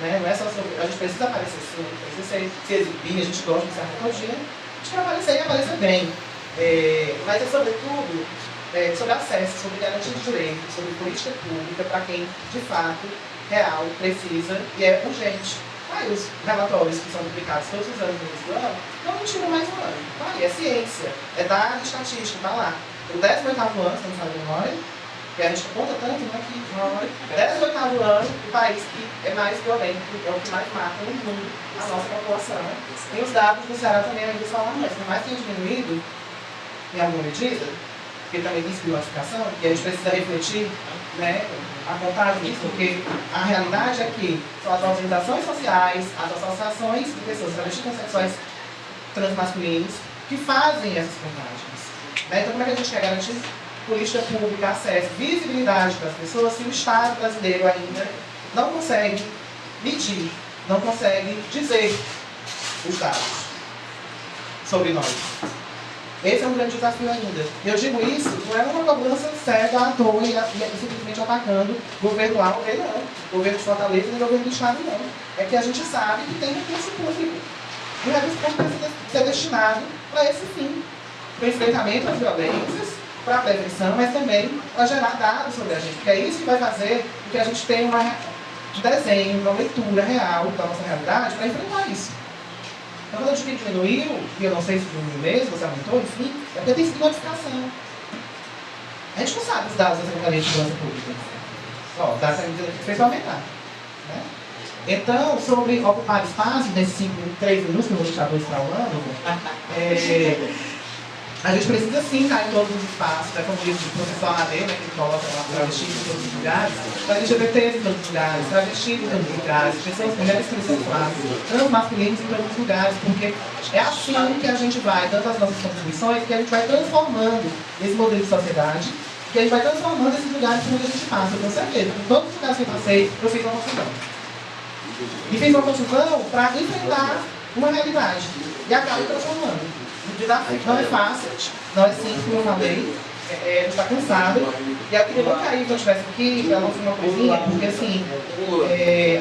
né? Não é só sobre. A gente precisa aparecer sim, precisa se exibir, a gente gosta de certa dia, a gente quer aparecer e aparecer bem. Mas é sobretudo sobre acesso, sobre garantia de direitos, sobre política pública para quem de fato, real, precisa e é urgente. Aí os relatórios que são publicados todos os anos no início do ano não tiram mais um ano. Aí é ciência, é dado estatístico, está lá. O 18º ano, se não me falha a memória, Porque a gente conta tanto, né, que desde o 8º ano, o país que é mais violento, é o que mais mata no mundo, a nossa população. E os dados do Ceará também ainda falam mais, por mais que tenha diminuído em alguma medida, porque também existe classificação, e a gente precisa refletir, né, a contagem disso, porque a realidade é que são as organizações sociais, as associações de pessoas travestis transexuais transmasculinos que fazem essas contagens. Né? Então, como é que a gente quer garantir política pública, acesso, visibilidade para as pessoas se o Estado brasileiro ainda não consegue medir, não consegue dizer os dados sobre nós? Esse é um grande desafio ainda. Eu digo isso, não é uma cobrança cega à toa e simplesmente atacando o governo A, governo não. O governo de Fortaleza e o governo do Estado não. É que a gente sabe que tem recurso público. E o recurso público precisa ser destinado para esse fim. Para o enfrentamento às violências, para a prevenção, mas também para gerar dados sobre a gente. Porque é isso que vai fazer com que a gente tenha um desenho, uma leitura real da nossa realidade para enfrentar isso. Então, quando a gente diminuiu, e eu não sei se diminuiu mesmo, se aumentou, enfim, é porque tem sido notificação. A gente não sabe os dados da Secretaria de Segurança Pública. Ó, os dados da Secretaria fez para aumentar. Né? Então, sobre ocupar espaço, nesses 3 minutos que eu vou deixar dois para o ano, a gente precisa sim estar em todos os espaços, né, como diz o professor Amadeu, né, que coloca lá travestis em todos os lugares, LGBTs em todos os lugares, travestis em todos os lugares, pessoas, mulheres transexuais, transmasculinos em todos os lugares, porque é assim que a gente vai, dando as nossas contribuições, que a gente vai transformando esse modelo de sociedade, que a gente vai transformando esses lugares por onde a gente passa. Eu tenho certeza, em todos os lugares que eu passei, eu fiz uma confusão. E fiz uma confusão para enfrentar uma realidade. E acabo transformando. O desafio não é fácil, não é simples, como eu falei, a gente está cansado. E eu queria muito cair que eu estivesse aqui para não ser uma coisinha, porque assim,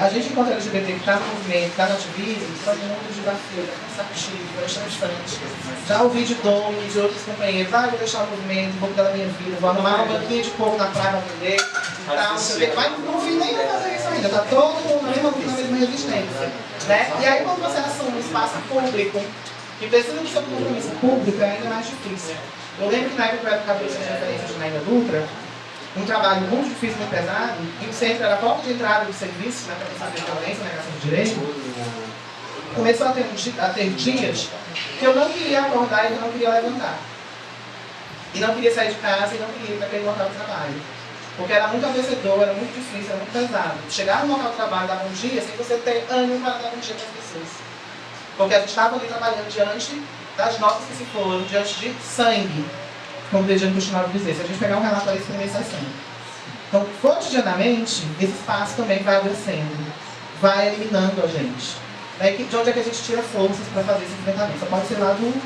a gente enquanto LGBT que está no movimento, está no ativismo, está no mundo de desafio, é cansativo, é estressante. Já ouvi de Dom e de outros companheiros, eu vou deixar o movimento, vou cuidar da minha vida, vou arrumar uma banquinha de coco na praia para vender, e tal, não sei o quê. Mas não vi nem fazer isso ainda, está todo mundo na mesma resistência. Né? E aí quando você assume um espaço público, que precisa do seu compromisso público, é ainda mais difícil. Eu lembro que na época eu era cabeça de referência de Naina Dutra, um trabalho muito difícil, muito pesado, e o centro era a porta de entrada do serviço, na prevenção de violência, na negação de direito, começou a ter dias que eu não queria acordar e que eu não queria levantar. E não queria sair de casa e não queria ir para aquele local de trabalho. Porque era muito adoecedor, era muito difícil, era muito pesado. Chegar no local de trabalho, dar um dia, sem você ter ânimo para dar um dia para as pessoas. Porque a gente estava ali trabalhando diante das nossas que se foram, diante de sangue, como o Dejane costumava dizer. Se a gente pegar um relatório, isso também sai sangue. Então, cotidianamente, esse espaço também vai adoecendo, vai eliminando a gente. De onde é que a gente tira forças para fazer esse enfrentamento? Só pode ser lá do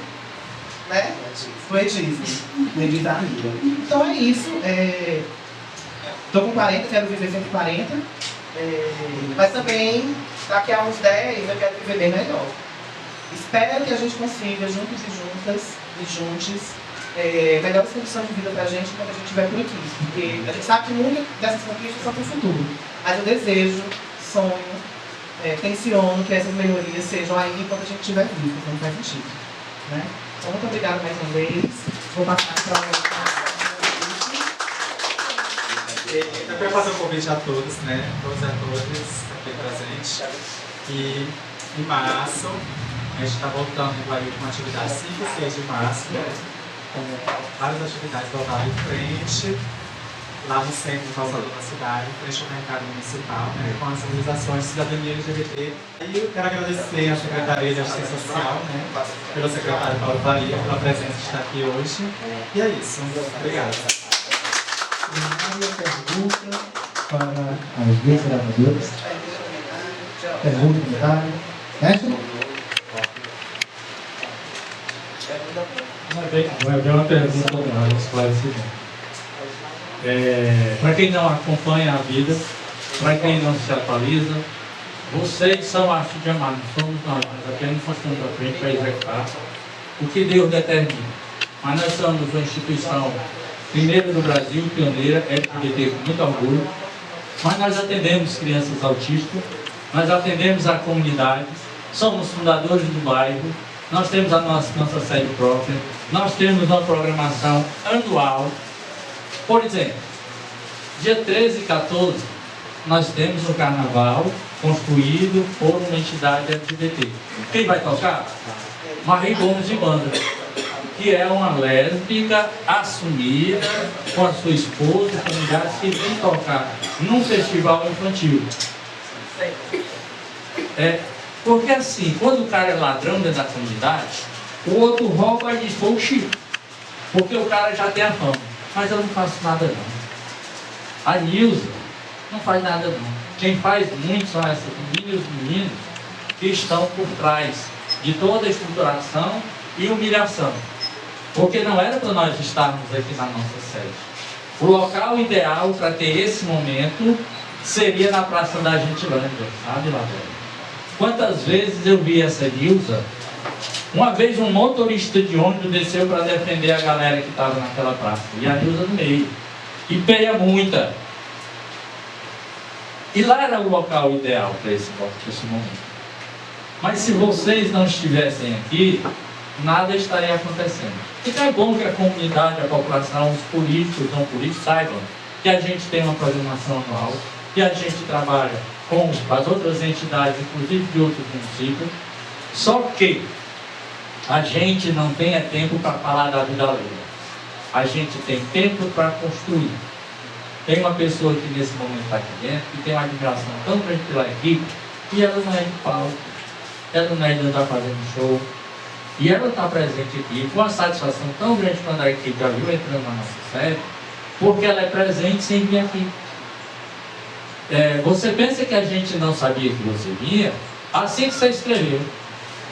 edismo, Então é isso. Estou com 40, quero viver 140. Mas também, daqui a uns 10, eu quero viver bem melhor. Espero que a gente consiga, juntos e juntas, e juntos, melhores condições de vida para a gente quando a gente estiver por aqui. Porque a gente sabe que muitas dessas conquistas são para o futuro. Mas eu desejo, sonho, tenciono que essas melhorias sejam aí enquanto a gente estiver vivo, não faz sentido. Né? Então, muito obrigada mais uma vez. Vou passar para o... Eu quero fazer um convite a todos, né? Todos e a todas aqui presentes. E em março, a gente está voltando em Bahia com atividade 5 e 6 de março, com várias atividades voltadas em frente, lá no centro de calçador da cidade, em frente ao mercado municipal, né, com as organizações de cidadania LGBT. E eu quero agradecer à Secretaria de Assistência Social, né, pelo secretário Paulo Faria, pela presença de estar aqui hoje. E é isso. Obrigado. Pergunta para as duas gravadoras. Pergunta, comentário. Vai haver uma pergunta esclarecida. Para quem não acompanha a vida, para quem não se atualiza, vocês são arte de amar, não somos nós apenas estamos à frente para executar o que Deus determina. Mas nós somos uma instituição primeira do Brasil, pioneira, LGBT com muito orgulho, mas nós atendemos crianças autistas, nós atendemos a comunidade, somos fundadores do bairro, nós temos a nossa sede própria, nós temos uma programação anual. Por exemplo, Dia 13 e 14, nós temos um carnaval construído por uma entidade LGBT. Quem vai tocar? Marie Gomes de Banda, que é uma lésbica assumida com a sua esposa, familiares, que vem tocar num festival infantil. Porque assim, quando o cara é ladrão dentro da comunidade, o outro rouba e diz, foi o Chico. Porque o cara já tem a fama. Mas eu não faço nada não. A Nilza não faz nada não. Quem faz muito são essas meninas e meninos que estão por trás de toda a estruturação e humilhação. Porque não era para nós estarmos aqui na nossa sede. O local ideal para ter esse momento seria na Praça da Gentilândia, sabe, Lavelle? Quantas vezes eu vi essa Nilza? Uma vez um motorista de ônibus desceu para defender a galera que estava naquela praça. E a Nilza no meio. E peia muita. E lá era o local ideal para esse momento. Mas se vocês não estivessem aqui, nada estaria acontecendo. Então é bom que a comunidade, a população, os políticos, não políticos, saibam que a gente tem uma programação anual, que a gente trabalha com as outras entidades, inclusive de outros municípios, só que a gente não tem tempo para falar da vida alheia. A gente tem tempo para construir. Tem uma pessoa que nesse momento está aqui dentro, que tem uma admiração tão grande pela equipe, e ela não é de palco, ela não está fazendo show, e ela está presente aqui com uma satisfação tão grande quando a equipe já viu entrando na nossa sede, porque ela é presente sem vir aqui. Você pensa que a gente não sabia que você vinha assim que você escreveu.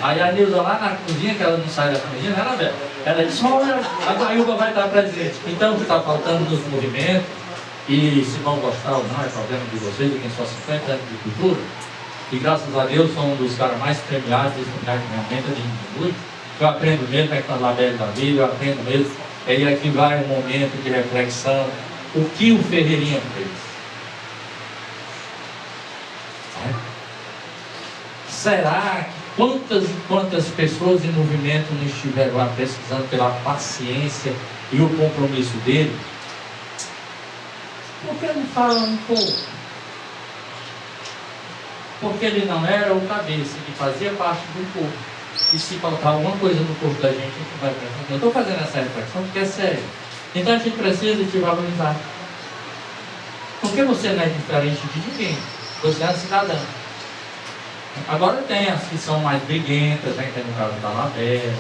Aí a Nilza lá na cozinha, que ela não sai da cozinha, né, Anabela? Ela disse, olha, a Guaiúba vai estar presente. Então o que está faltando nos movimentos, e se vão gostar ou não, é problema de vocês, que tem só 50 anos de cultura, e graças a Deus sou um dos caras mais premiados desse lugar que realmente admiro muito. Eu aprendo mesmo com a Labelle da vida, eu aprendo mesmo. E aqui vai um momento de reflexão. O que o Ferreirinha fez? Será que quantas pessoas em movimento não estiveram lá pesquisando pela paciência e o compromisso dele? Por que não fala um pouco? Porque ele não era o cabeça, ele fazia parte do corpo. E se faltar alguma coisa no corpo da gente, a gente vai pensar. Eu estou fazendo essa reflexão porque é sério. Então a gente precisa te valorizar. Porque você não é diferente de ninguém. Você é um cidadão. Agora tem as que são mais briguentas, né? Tem no caso da Labelle,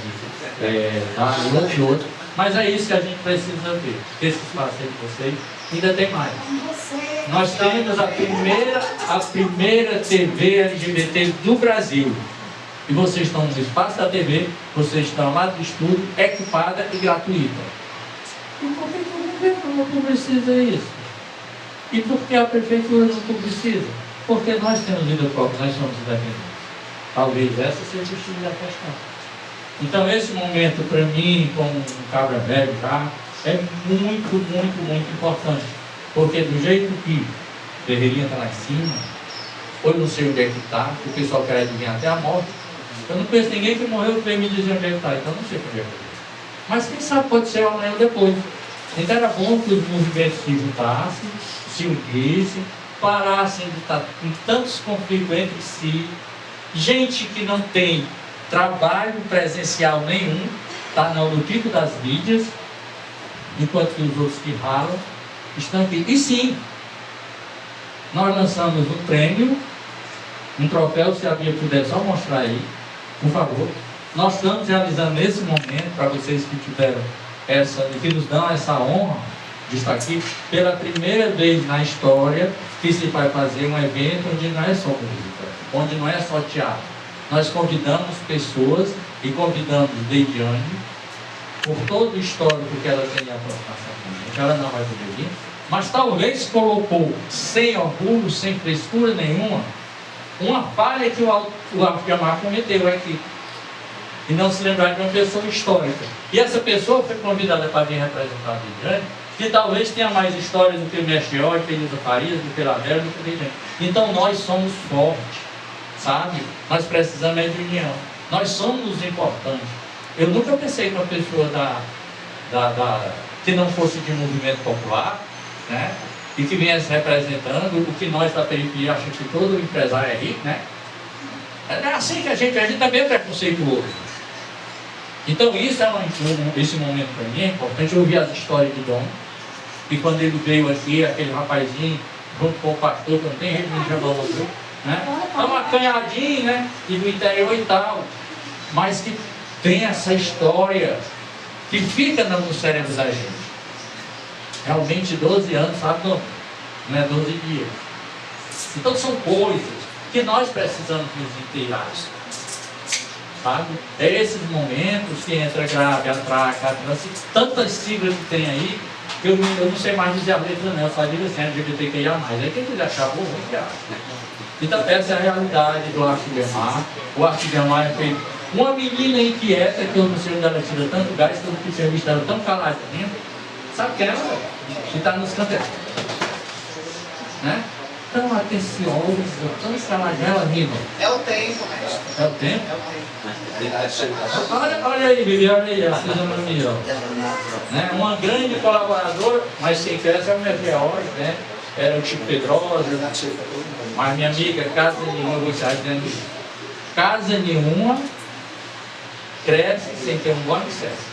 e outro. Mas é isso que a gente precisa ver. Esse espaço aí de vocês ainda tem mais. Nós temos a primeira TV LGBT do Brasil. E vocês estão no espaço da TV, vocês estão lá do estúdio, equipada e gratuita. E por que o governo não publiciza isso? E por que a prefeitura não publiciza? Porque nós temos vida própria, nós somos independentes. Talvez essa seja o estilo da questão. Então esse momento para mim, como um cabra velho já, é muito, muito, muito importante. Porque do jeito que o Ferreirinha está lá em cima, ou eu não sei onde é que está, o pessoal quer adivinhar até a morte. Eu não conheço ninguém que morreu que veio me dizer onde é que está, então não sei onde é que está. Mas quem sabe pode ser amanhã ou depois. Então era bom que os movimentos se juntassem, se unissem, parassem de estar com tantos conflitos entre si. Gente que não tem trabalho presencial nenhum, está no tipo das mídias, enquanto que os outros que ralam estão aqui. E sim, nós lançamos um prêmio, um troféu, se a Bia puder só mostrar aí, por favor. Nós estamos realizando nesse momento, para vocês que tiveram que nos dão essa honra de estar aqui, pela primeira vez na história que se vai fazer um evento onde não é só música, onde não é só teatro. Nós convidamos pessoas e convidamos Deidiane, por todo o histórico que ela tem a aproximação com a gente, ela não vai poder vir, mas talvez colocou sem orgulho, sem frescura nenhuma, uma falha que o Alfamar cometeu aqui. E não se lembrar de uma pessoa histórica. E essa pessoa foi convidada para vir representar a Deidiane, que talvez tenha mais história do que o Mestre Jorge, que Elisa Farias, do que Lavelle, do que Deidiane. Então nós somos fortes, sabe? Nós precisamos de união. Nós somos importantes. Eu nunca pensei que uma pessoa que não fosse de movimento popular, né, e que viesse representando o que nós da periferia achamos que todo empresário é rico, né? É assim que a gente também é preconceituoso. Então isso esse momento para mim é importante. Eu ouvi as histórias de Dom, e quando ele veio aqui, aquele rapazinho, junto com o pastor, que não tem jeito de chamar você, né? É uma canhadinha, né? E do interior e tal, mas que tem essa história que fica no cérebro da gente. Realmente 12 anos, sabe, não é 12 dias. Então são coisas que nós precisamos nos inteirar. Sabe? É esses momentos que entra grave, atraca, tantas siglas que tem aí, que eu não sei mais dizer a letra, não. Eu só digo assim, LGBTQIA+. Aí quem quiser achar, vou acha. Então essa é a realidade do Arte Bemar. O Arte Bemar é feito. Uma menina inquieta, que eu não sei onde ela tira tanto gás, que eu não tinha visto ela tão caladinha. Sabe quem é ela? Que está nos canteiros. Né? Tão atenciosa, tão caladinha, ela rindo. É o tempo, mestre. É o tempo? É o tempo. Olha aí, Vivi, olha aí, a Suzana Mamiel. Né? Uma grande colaboradora, mas quem cresce é o meu George, né? Era o Chico Pedrosa, mas minha amiga, casa nenhuma, eu vou estar dizendo isso. Casa nenhuma cresce sem ter um bom acesso.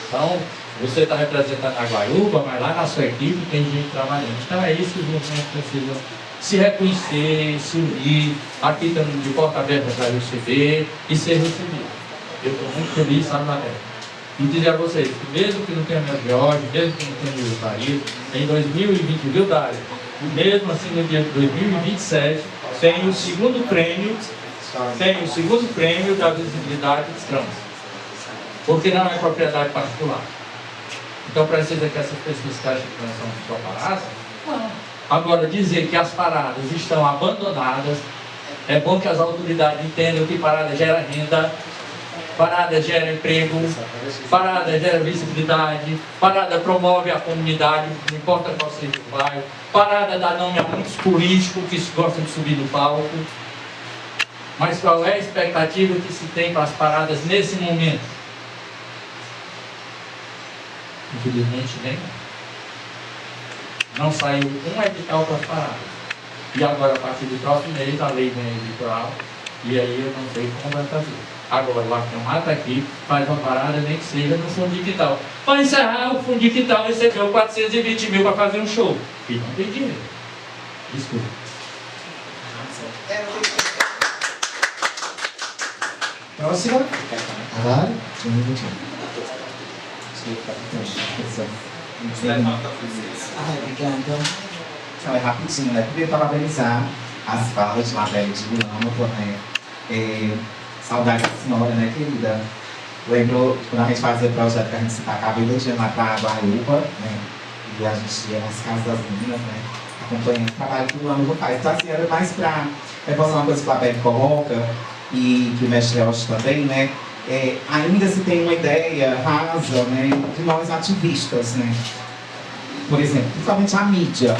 Então, você está representando a Guaiúba, mas lá na sua equipe tem gente trabalhando. Então é isso que os movimentos precisam se reconhecer, se unir. Aqui estamos de porta aberta para receber e ser recebido. Eu estou muito feliz, sabe, na terra. E dizer a vocês que mesmo que não tenha minha George, mesmo que não tenha meu Paris, em 2020, viu, Dário? Mesmo assim, no dia de 2027, tem o segundo prêmio da visibilidade trans. Porque não é propriedade particular. Então precisa que essas pessoas que acham que nós somos só paradas, não. Agora, dizer que as paradas estão abandonadas, é bom que as autoridades entendam que parada gera renda, parada gera emprego, parada gera visibilidade, parada promove a comunidade, não importa qual seja o bairro, parada dá nome a muitos políticos que gostam de subir no palco. Mas qual é a expectativa que se tem para as paradas nesse momento? Infelizmente nem. Não saiu um edital para as paradas. E agora, a partir do próximo mês, a lei vem eleitoral. E aí eu não sei como vai fazer. Agora, o Acamar está aqui, faz uma parada, nem que seja no fundo digital. Para encerrar, o fundo digital recebeu 420 mil para fazer um show. E não tem dinheiro. Desculpa. Próxima. Caralho. Obrigada. Então, é rapidinho, né? Primeiro, parabenizar as falas de Labelle de Milão, né? Saudade da senhora, né, querida? Lembro quando a gente fazia o projeto que a gente se tacava e dia lá para Guaiúba, né? E a gente ia nas casas das meninas, né? Acompanhando o trabalho que o Lama faz. Então, assim, era mais para reforçar uma coisa que o Labelle coloca e que o mestre Elcio também, né? Ainda se tem uma ideia rasa, né, de nós ativistas, né? Por exemplo, principalmente a mídia.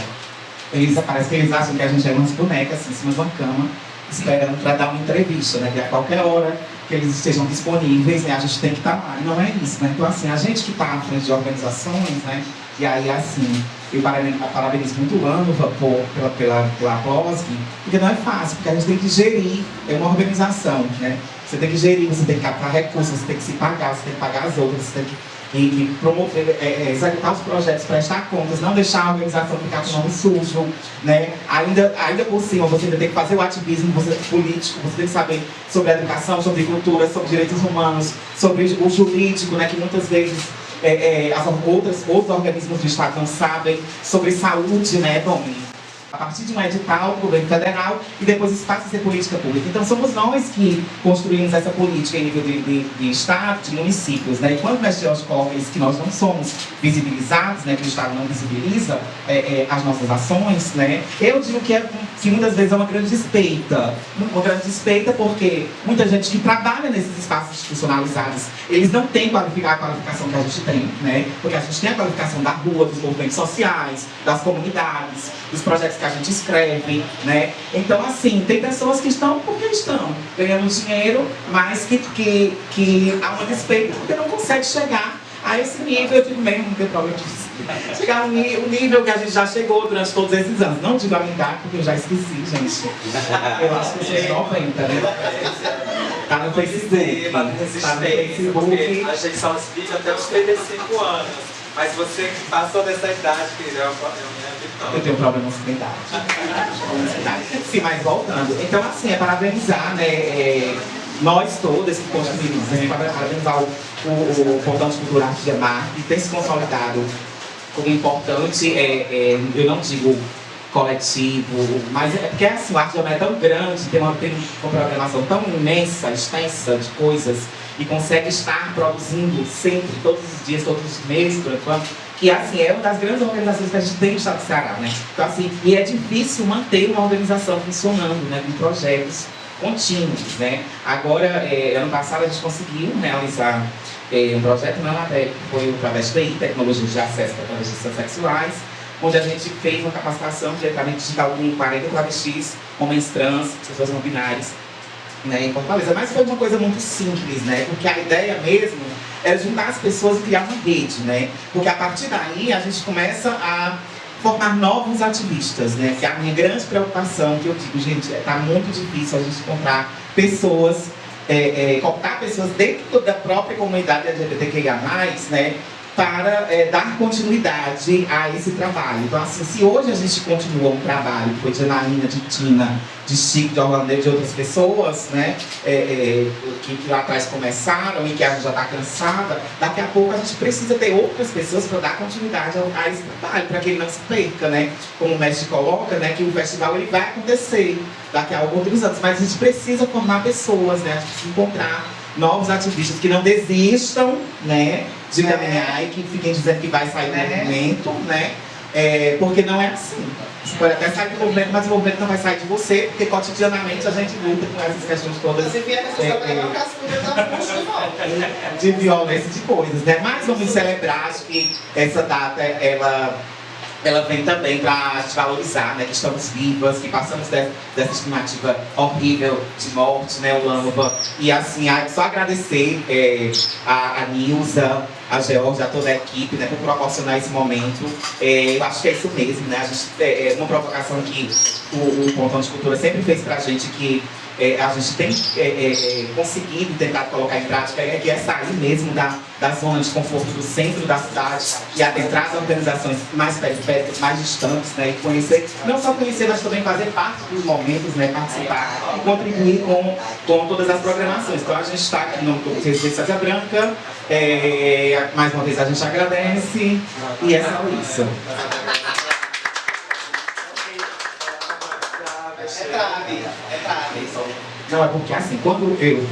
Parece que eles acham que a gente é umas bonecas assim, em cima de uma cama, esperando para dar uma entrevista, né? Que a qualquer hora que eles estejam disponíveis, né, a gente tem que estar lá. E não é isso, né? Então, assim, a gente que está à frente de organizações, né? E aí, assim, eu parabenizo muito o Lânova pela POSG, porque não é fácil, porque a gente tem que gerir, é uma organização, né? Você tem que gerir, você tem que captar recursos, você tem que se pagar, você tem que pagar as outras, você tem que promover, executar os projetos, prestar contas, não deixar a organização ficar com o nome sujo, né? Ainda por cima, você ainda tem que fazer o ativismo político, você tem que saber sobre a educação, sobre cultura, sobre direitos humanos, sobre o jurídico, né? Que muitas vezes outros organismos do Estado não sabem, sobre saúde, né, Domi? A partir de um edital do governo federal e depois isso passa a ser política pública. Então somos nós que construímos essa política em nível de Estado, de municípios, né? E quando o mestre Jorge coloca isso, que nós não somos visibilizados, né? Que o Estado não visibiliza as nossas ações, né? Eu digo que muitas vezes é uma grande despeita. Uma grande despeita porque muita gente que trabalha nesses espaços institucionalizados, eles não têm a qualificação que a gente tem, né? Porque a gente tem a qualificação da rua, dos movimentos sociais, das comunidades, dos projetos que a gente escreve, né? Então, assim, tem pessoas que estão porque estão ganhando dinheiro, mas que há uma despeito porque não consegue chegar a esse nível. Eu digo mesmo, não tem problema de chegar um nível que a gente já chegou durante todos esses anos. Não digo a minha idade, porque eu já esqueci, gente. Eu acho que eu sou de 90, né? Tá no Facebook. Tá no Facebook. A gente só se vive até os 35 anos. Mas você que passou dessa idade, querida, eu tenho problema com idade. Sim, mas voltando. Então, assim, é parabenizar, né? Nós todos, esse posto de Minas, parabenizar o Portão de Cultura Arte de Amar, que tem se consolidado como importante, eu não digo coletivo, mas é porque assim, o Arte de Amar é tão grande, tem uma programação tão imensa, extensa de coisas, e consegue estar produzindo sempre, todos os dias, todos os meses, por enquanto, que assim, é uma das grandes organizações que a gente tem no estado do Ceará, né? Então assim, e é difícil manter uma organização funcionando, né? Com projetos contínuos, né? Agora, ano passado a gente conseguiu realizar um projeto na LATEC, que foi o Travesti, Tecnologia de Acesso para Travestis Sexuais, onde a gente fez uma capacitação diretamente digital com 40 travestis, homens trans, pessoas não binárias, né, em Fortaleza. Mas foi uma coisa muito simples, né? Porque a ideia mesmo era juntar as pessoas e criar uma rede, né? Porque a partir daí a gente começa a formar novos ativistas, né? Que é a minha grande preocupação, que eu digo, gente, tá muito difícil a gente encontrar pessoas, cooptar pessoas dentro da própria comunidade LGBTQIA+, né? Para dar continuidade a esse trabalho. Então, assim, se hoje a gente continua um trabalho que foi de Anaína, de Tina, de Chico, de Orlando e de outras pessoas, né, que lá atrás começaram e que a gente já está cansada, daqui a pouco a gente precisa ter outras pessoas para dar continuidade a esse trabalho, para que ele não se perca, né? Como o mestre coloca, né, que o festival ele vai acontecer daqui a alguns anos, mas a gente precisa formar pessoas, né? A gente precisa encontrar novos ativistas que não desistam, né, de caminhar e que fiquem dizendo que vai sair do movimento, né? Porque não é assim. Você pode até sair do movimento, mas o movimento não vai sair de você, porque cotidianamente a gente luta com essas questões todas de violência, de coisas, né? Mas vamos celebrar, acho que essa data, ela vem também para te valorizar, né? Que estamos vivas, que passamos dessa estimativa horrível de morte, né, Olamba? E assim, só agradecer a Nilza, a Georgia, a toda a equipe, né, por proporcionar esse momento. Eu acho que é isso mesmo, né? A gente, uma provocação que o Portão de Cultura sempre fez pra gente, que a gente tem conseguido tentar colocar em prática, que é sair mesmo da zona de conforto do centro da cidade e adentrar as organizações mais periféricas, mais distantes, né, e conhecer, não só conhecer, mas também fazer parte dos momentos, né, participar e contribuir com todas as programações. Então a gente está aqui no Resistência Branca, mais uma vez a gente agradece e é só isso. Não, é porque assim, quando eu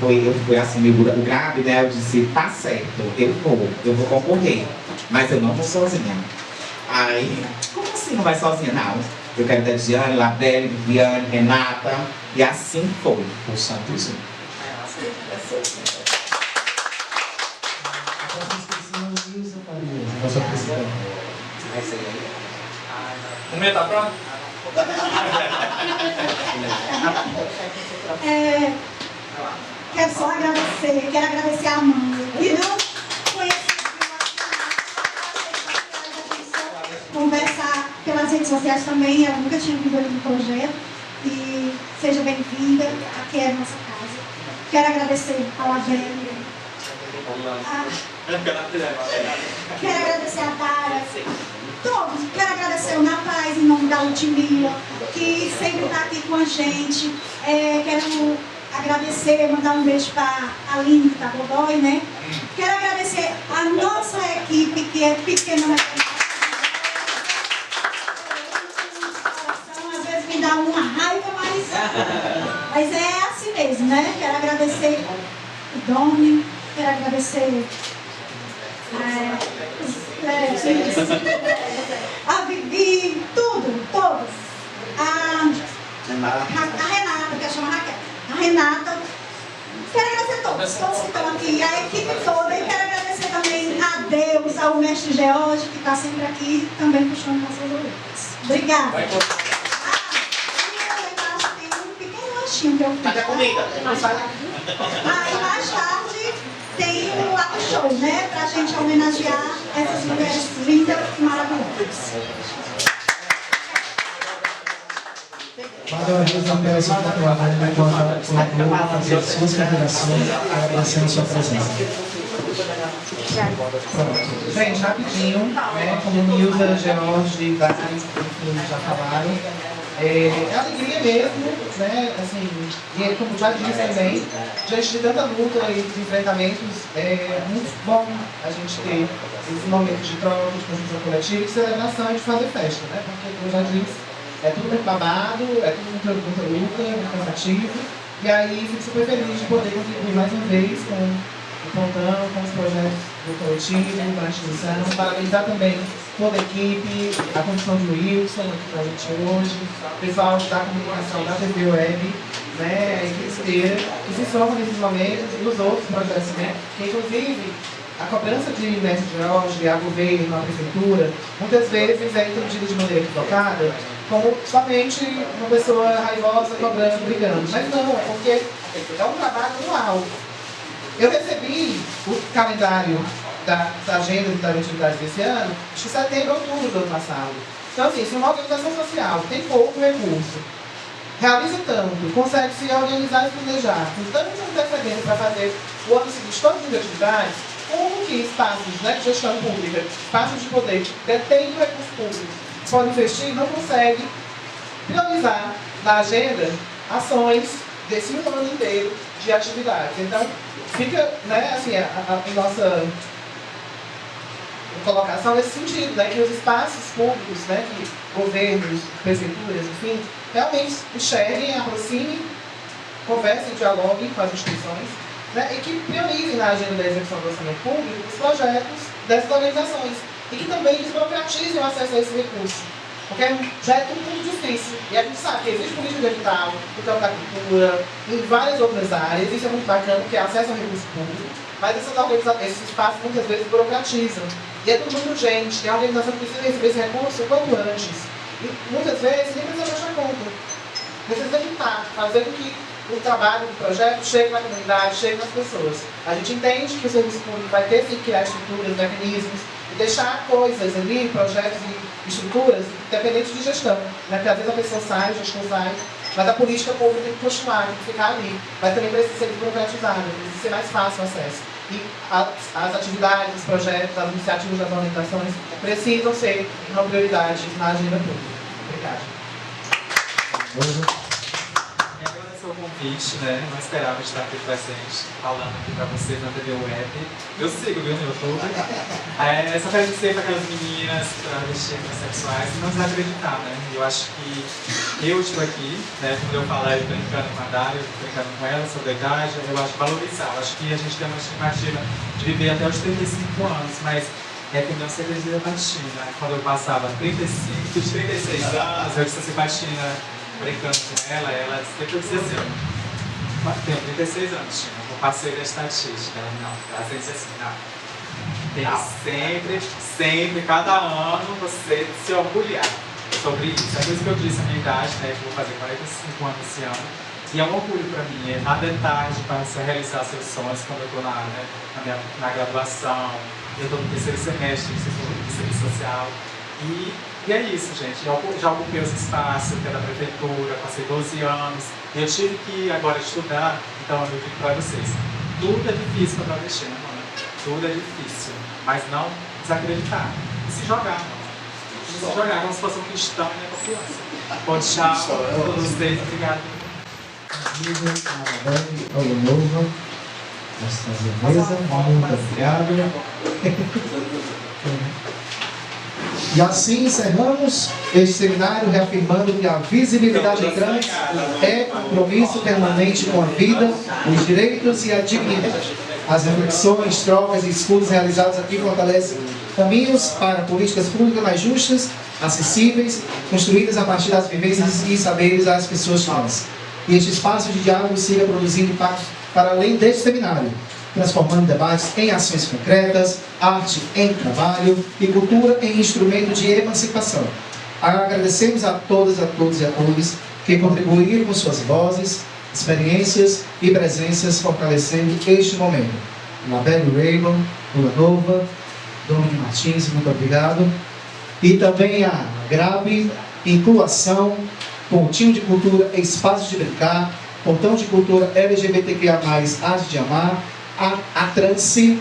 fui assumir o GRAB, né, eu disse, tá certo, eu vou concorrer, mas eu não vou sozinha. Aí, como assim não vai sozinha? Não, eu quero ter Diane, Labelle, Viviane, Renata, e assim foi, puxando tudo. O meu tá pronto? Quero só agradecer, quero agradecer a Amanda, que não conheci, conversar pelas redes sociais também, ela nunca tinha vindo ali no projeto, e seja bem-vinda, aqui é a nossa casa. Quero agradecer a Lavelle, quero agradecer a Dara, todos. Quero agradecer o Napaz em nome da Ludmilla, que sempre está aqui com a gente. Quero agradecer, mandar um beijo para a Aline, que está Godoy, né? Quero agradecer a nossa equipe, que é pequena, mas às vezes me dá uma raiva, mas é assim mesmo, né? Quero agradecer o Doni, quero agradecer a Vivi, todos. A Renata, quero chamar a Raquel. A Renata. Quero agradecer a todos que estão aqui, a equipe toda. E quero agradecer também a Deus, ao mestre George, que está sempre aqui, também puxando nossas orelhas. Obrigada. Tem um pequeno lanchinho que eu fiz. Cadê a comida? E mais tarde tem o lanchinho. show, né? Pra gente homenagear essas mulheres lindas e maravilhosas. Mais uma vez, eu peço para o Alan enquanto fazer as suas considerações, agradecendo a sua presença. Pronto. Gente, rapidinho, né? Como Nilda, George, Dai, enfim, já falaram. É alegria mesmo, né? Assim, e como já disse também, diante de tanta luta e de enfrentamentos, é muito bom a gente ter esse momento de troca, de construção coletiva, de celebração e de fazer festa, né? Porque, como já disse, é tudo muito babado, é tudo muita luta, muito cansativo. E aí fico super feliz de poder contribuir mais uma vez com o Pontão, com os projetos do coletivo, com a instituição. Parabenizar também toda a equipe, a condição de Wilson aqui com a gente hoje, o pessoal da comunicação da TV Web, né, a equipe inteira, que se soma nesses momentos e nos outros projetos, né, que inclusive a cobrança de Mestre Jorge, a governo, a prefeitura, muitas vezes é entendida de maneira equivocada como somente uma pessoa raivosa, cobrando, brigando. Mas não, é porque é um trabalho anual. Eu recebi o calendário da agenda das atividades desse ano, acho que setembro, outubro do ano passado. Então, assim, se uma organização social tem pouco recurso, realiza tanto, consegue se organizar e planejar, com tanta antecedência para fazer o ano seguinte todas as atividades, como que espaços, né, de gestão pública, espaços de poder, que detêm recursos públicos, podem investir, não consegue priorizar na agenda ações desse ano inteiro de atividades. Então, fica, né, assim, a nossa colocação nesse sentido, né, que os espaços públicos, né, que governos, prefeituras, enfim, realmente enxerguem, aproximem, conversem, dialoguem com as instituições, né, e que priorizem na agenda da execução do orçamento público os projetos dessas organizações e que também desburocratizem o acesso a esse recurso. Porque já é tudo muito difícil. E a gente sabe que existe política digital, no campo da cultura, em várias outras áreas. Isso é muito bacana, porque é acesso ao recurso público. Mas esses espaços muitas vezes burocratizam. E é tudo muito urgente. E a organização precisa receber esse recurso quanto antes. E muitas vezes nem precisa fechar conta. Precisa evitar, fazer com que o trabalho do projeto chegue na comunidade, chegue nas pessoas. A gente entende que o serviço público vai ter que criar estruturas, mecanismos, e deixar coisas ali, projetos e estruturas, independentes de gestão. Né? Porque às vezes a pessoa sai, o gestor sai, mas a política pública tem que continuar, tem que ficar ali. Mas também precisa ser burocratizada, precisa ser mais fácil o acesso. E as atividades, os projetos, as iniciativas das orientações precisam ser uma prioridade na agenda pública. Obrigada. O convite, né? Não esperava estar aqui presente, falando aqui pra vocês na TV Web. Eu sigo, viu, no YouTube. Só quero dizer para aquelas meninas travestis sexuais não desacreditar, né? Eu acho que eu estou aqui, né? Quando eu falei brincando com a Dália, brincando com ela sobre a idade, eu acho que valorizar. Eu acho que a gente tem uma estimativa de viver até os 35 anos, mas é que não se deseja Patina. Quando eu passava 36 anos, eu disse assim, Patina, brincando com ela sempre dizia assim, tenho 36 anos, Tina, eu passei da estatística. Ela, não, ela disse assim, não. Tem que sempre, cada ano, você se orgulhar sobre isso. É por isso que eu disse a minha idade, né, que eu vou fazer 45 anos esse ano. E é um orgulho para mim, nada é tarde para você realizar seus sonhos quando eu estou na graduação, eu estou no terceiro semestre de serviço social. E é isso, gente. Eu já ocupei os espaços pela prefeitura, passei 12 anos. Eu tive que agora estudar, então eu digo para vocês, tudo é difícil para travesti, né, mano? Tudo é difícil, mas não desacreditar. E se jogar, mano. Se jogar como se fosse um cristão e a confiança. Bom, tchau a todos vocês. Obrigado. Olha, novo. Mesa, muito obrigado. E assim encerramos este seminário, reafirmando que a visibilidade trans é compromisso permanente com a vida, os direitos e a dignidade. As reflexões, trocas e estudos realizados aqui fortalecem caminhos para políticas públicas mais justas, acessíveis, construídas a partir das vivências e saberes das pessoas trans. E este espaço de diálogo siga produzindo impacto para além deste seminário, transformando debates em ações concretas, arte em trabalho e cultura em instrumento de emancipação. Agradecemos a todas, a todos e a todos que contribuíram com suas vozes, experiências e presenças fortalecendo este momento. Labélio Raymond, Lula Nova, Domini Martins, muito obrigado. E também a Grave, Incluação, Pontinho de Cultura, Espaço de Brincar, Portão de Cultura LGBTQIA+, Arte de Amar, a Transe,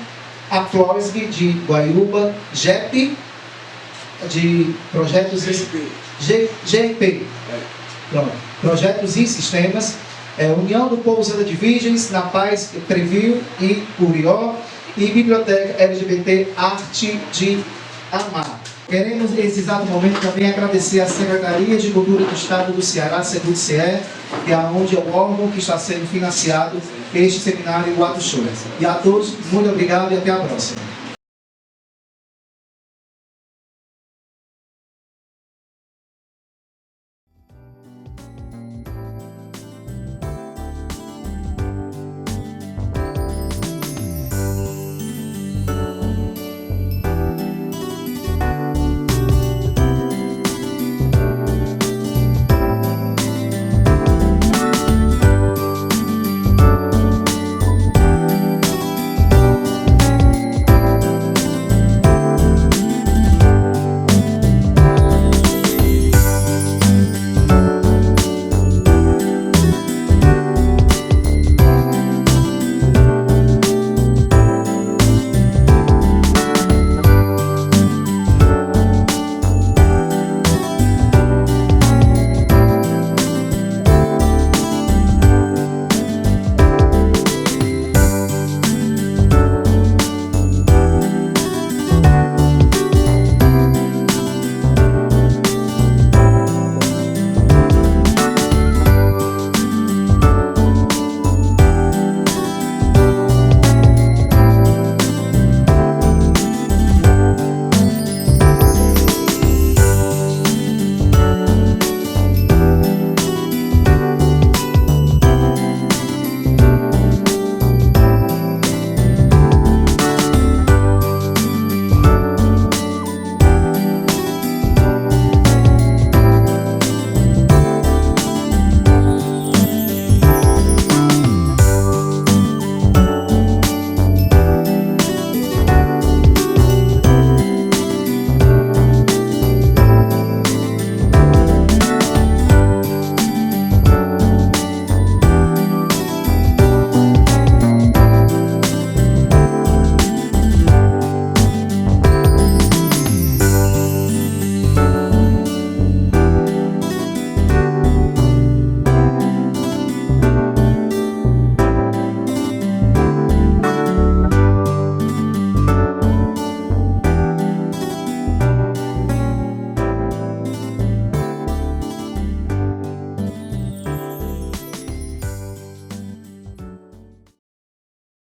a Flosg de Guaiúba, GEP, de Projetos GIP, pronto, Projetos e Sistemas, União do Pousada de Virgens, Na Paz, Preview e Urió, e Biblioteca LGBT Arte de Amar. Queremos, nesse exato momento, também agradecer à Secretaria de Cultura do Estado do Ceará, SECUT-CE, que é onde é o órgão que está sendo financiado este seminário Atos Show. E a todos, muito obrigado e até a próxima.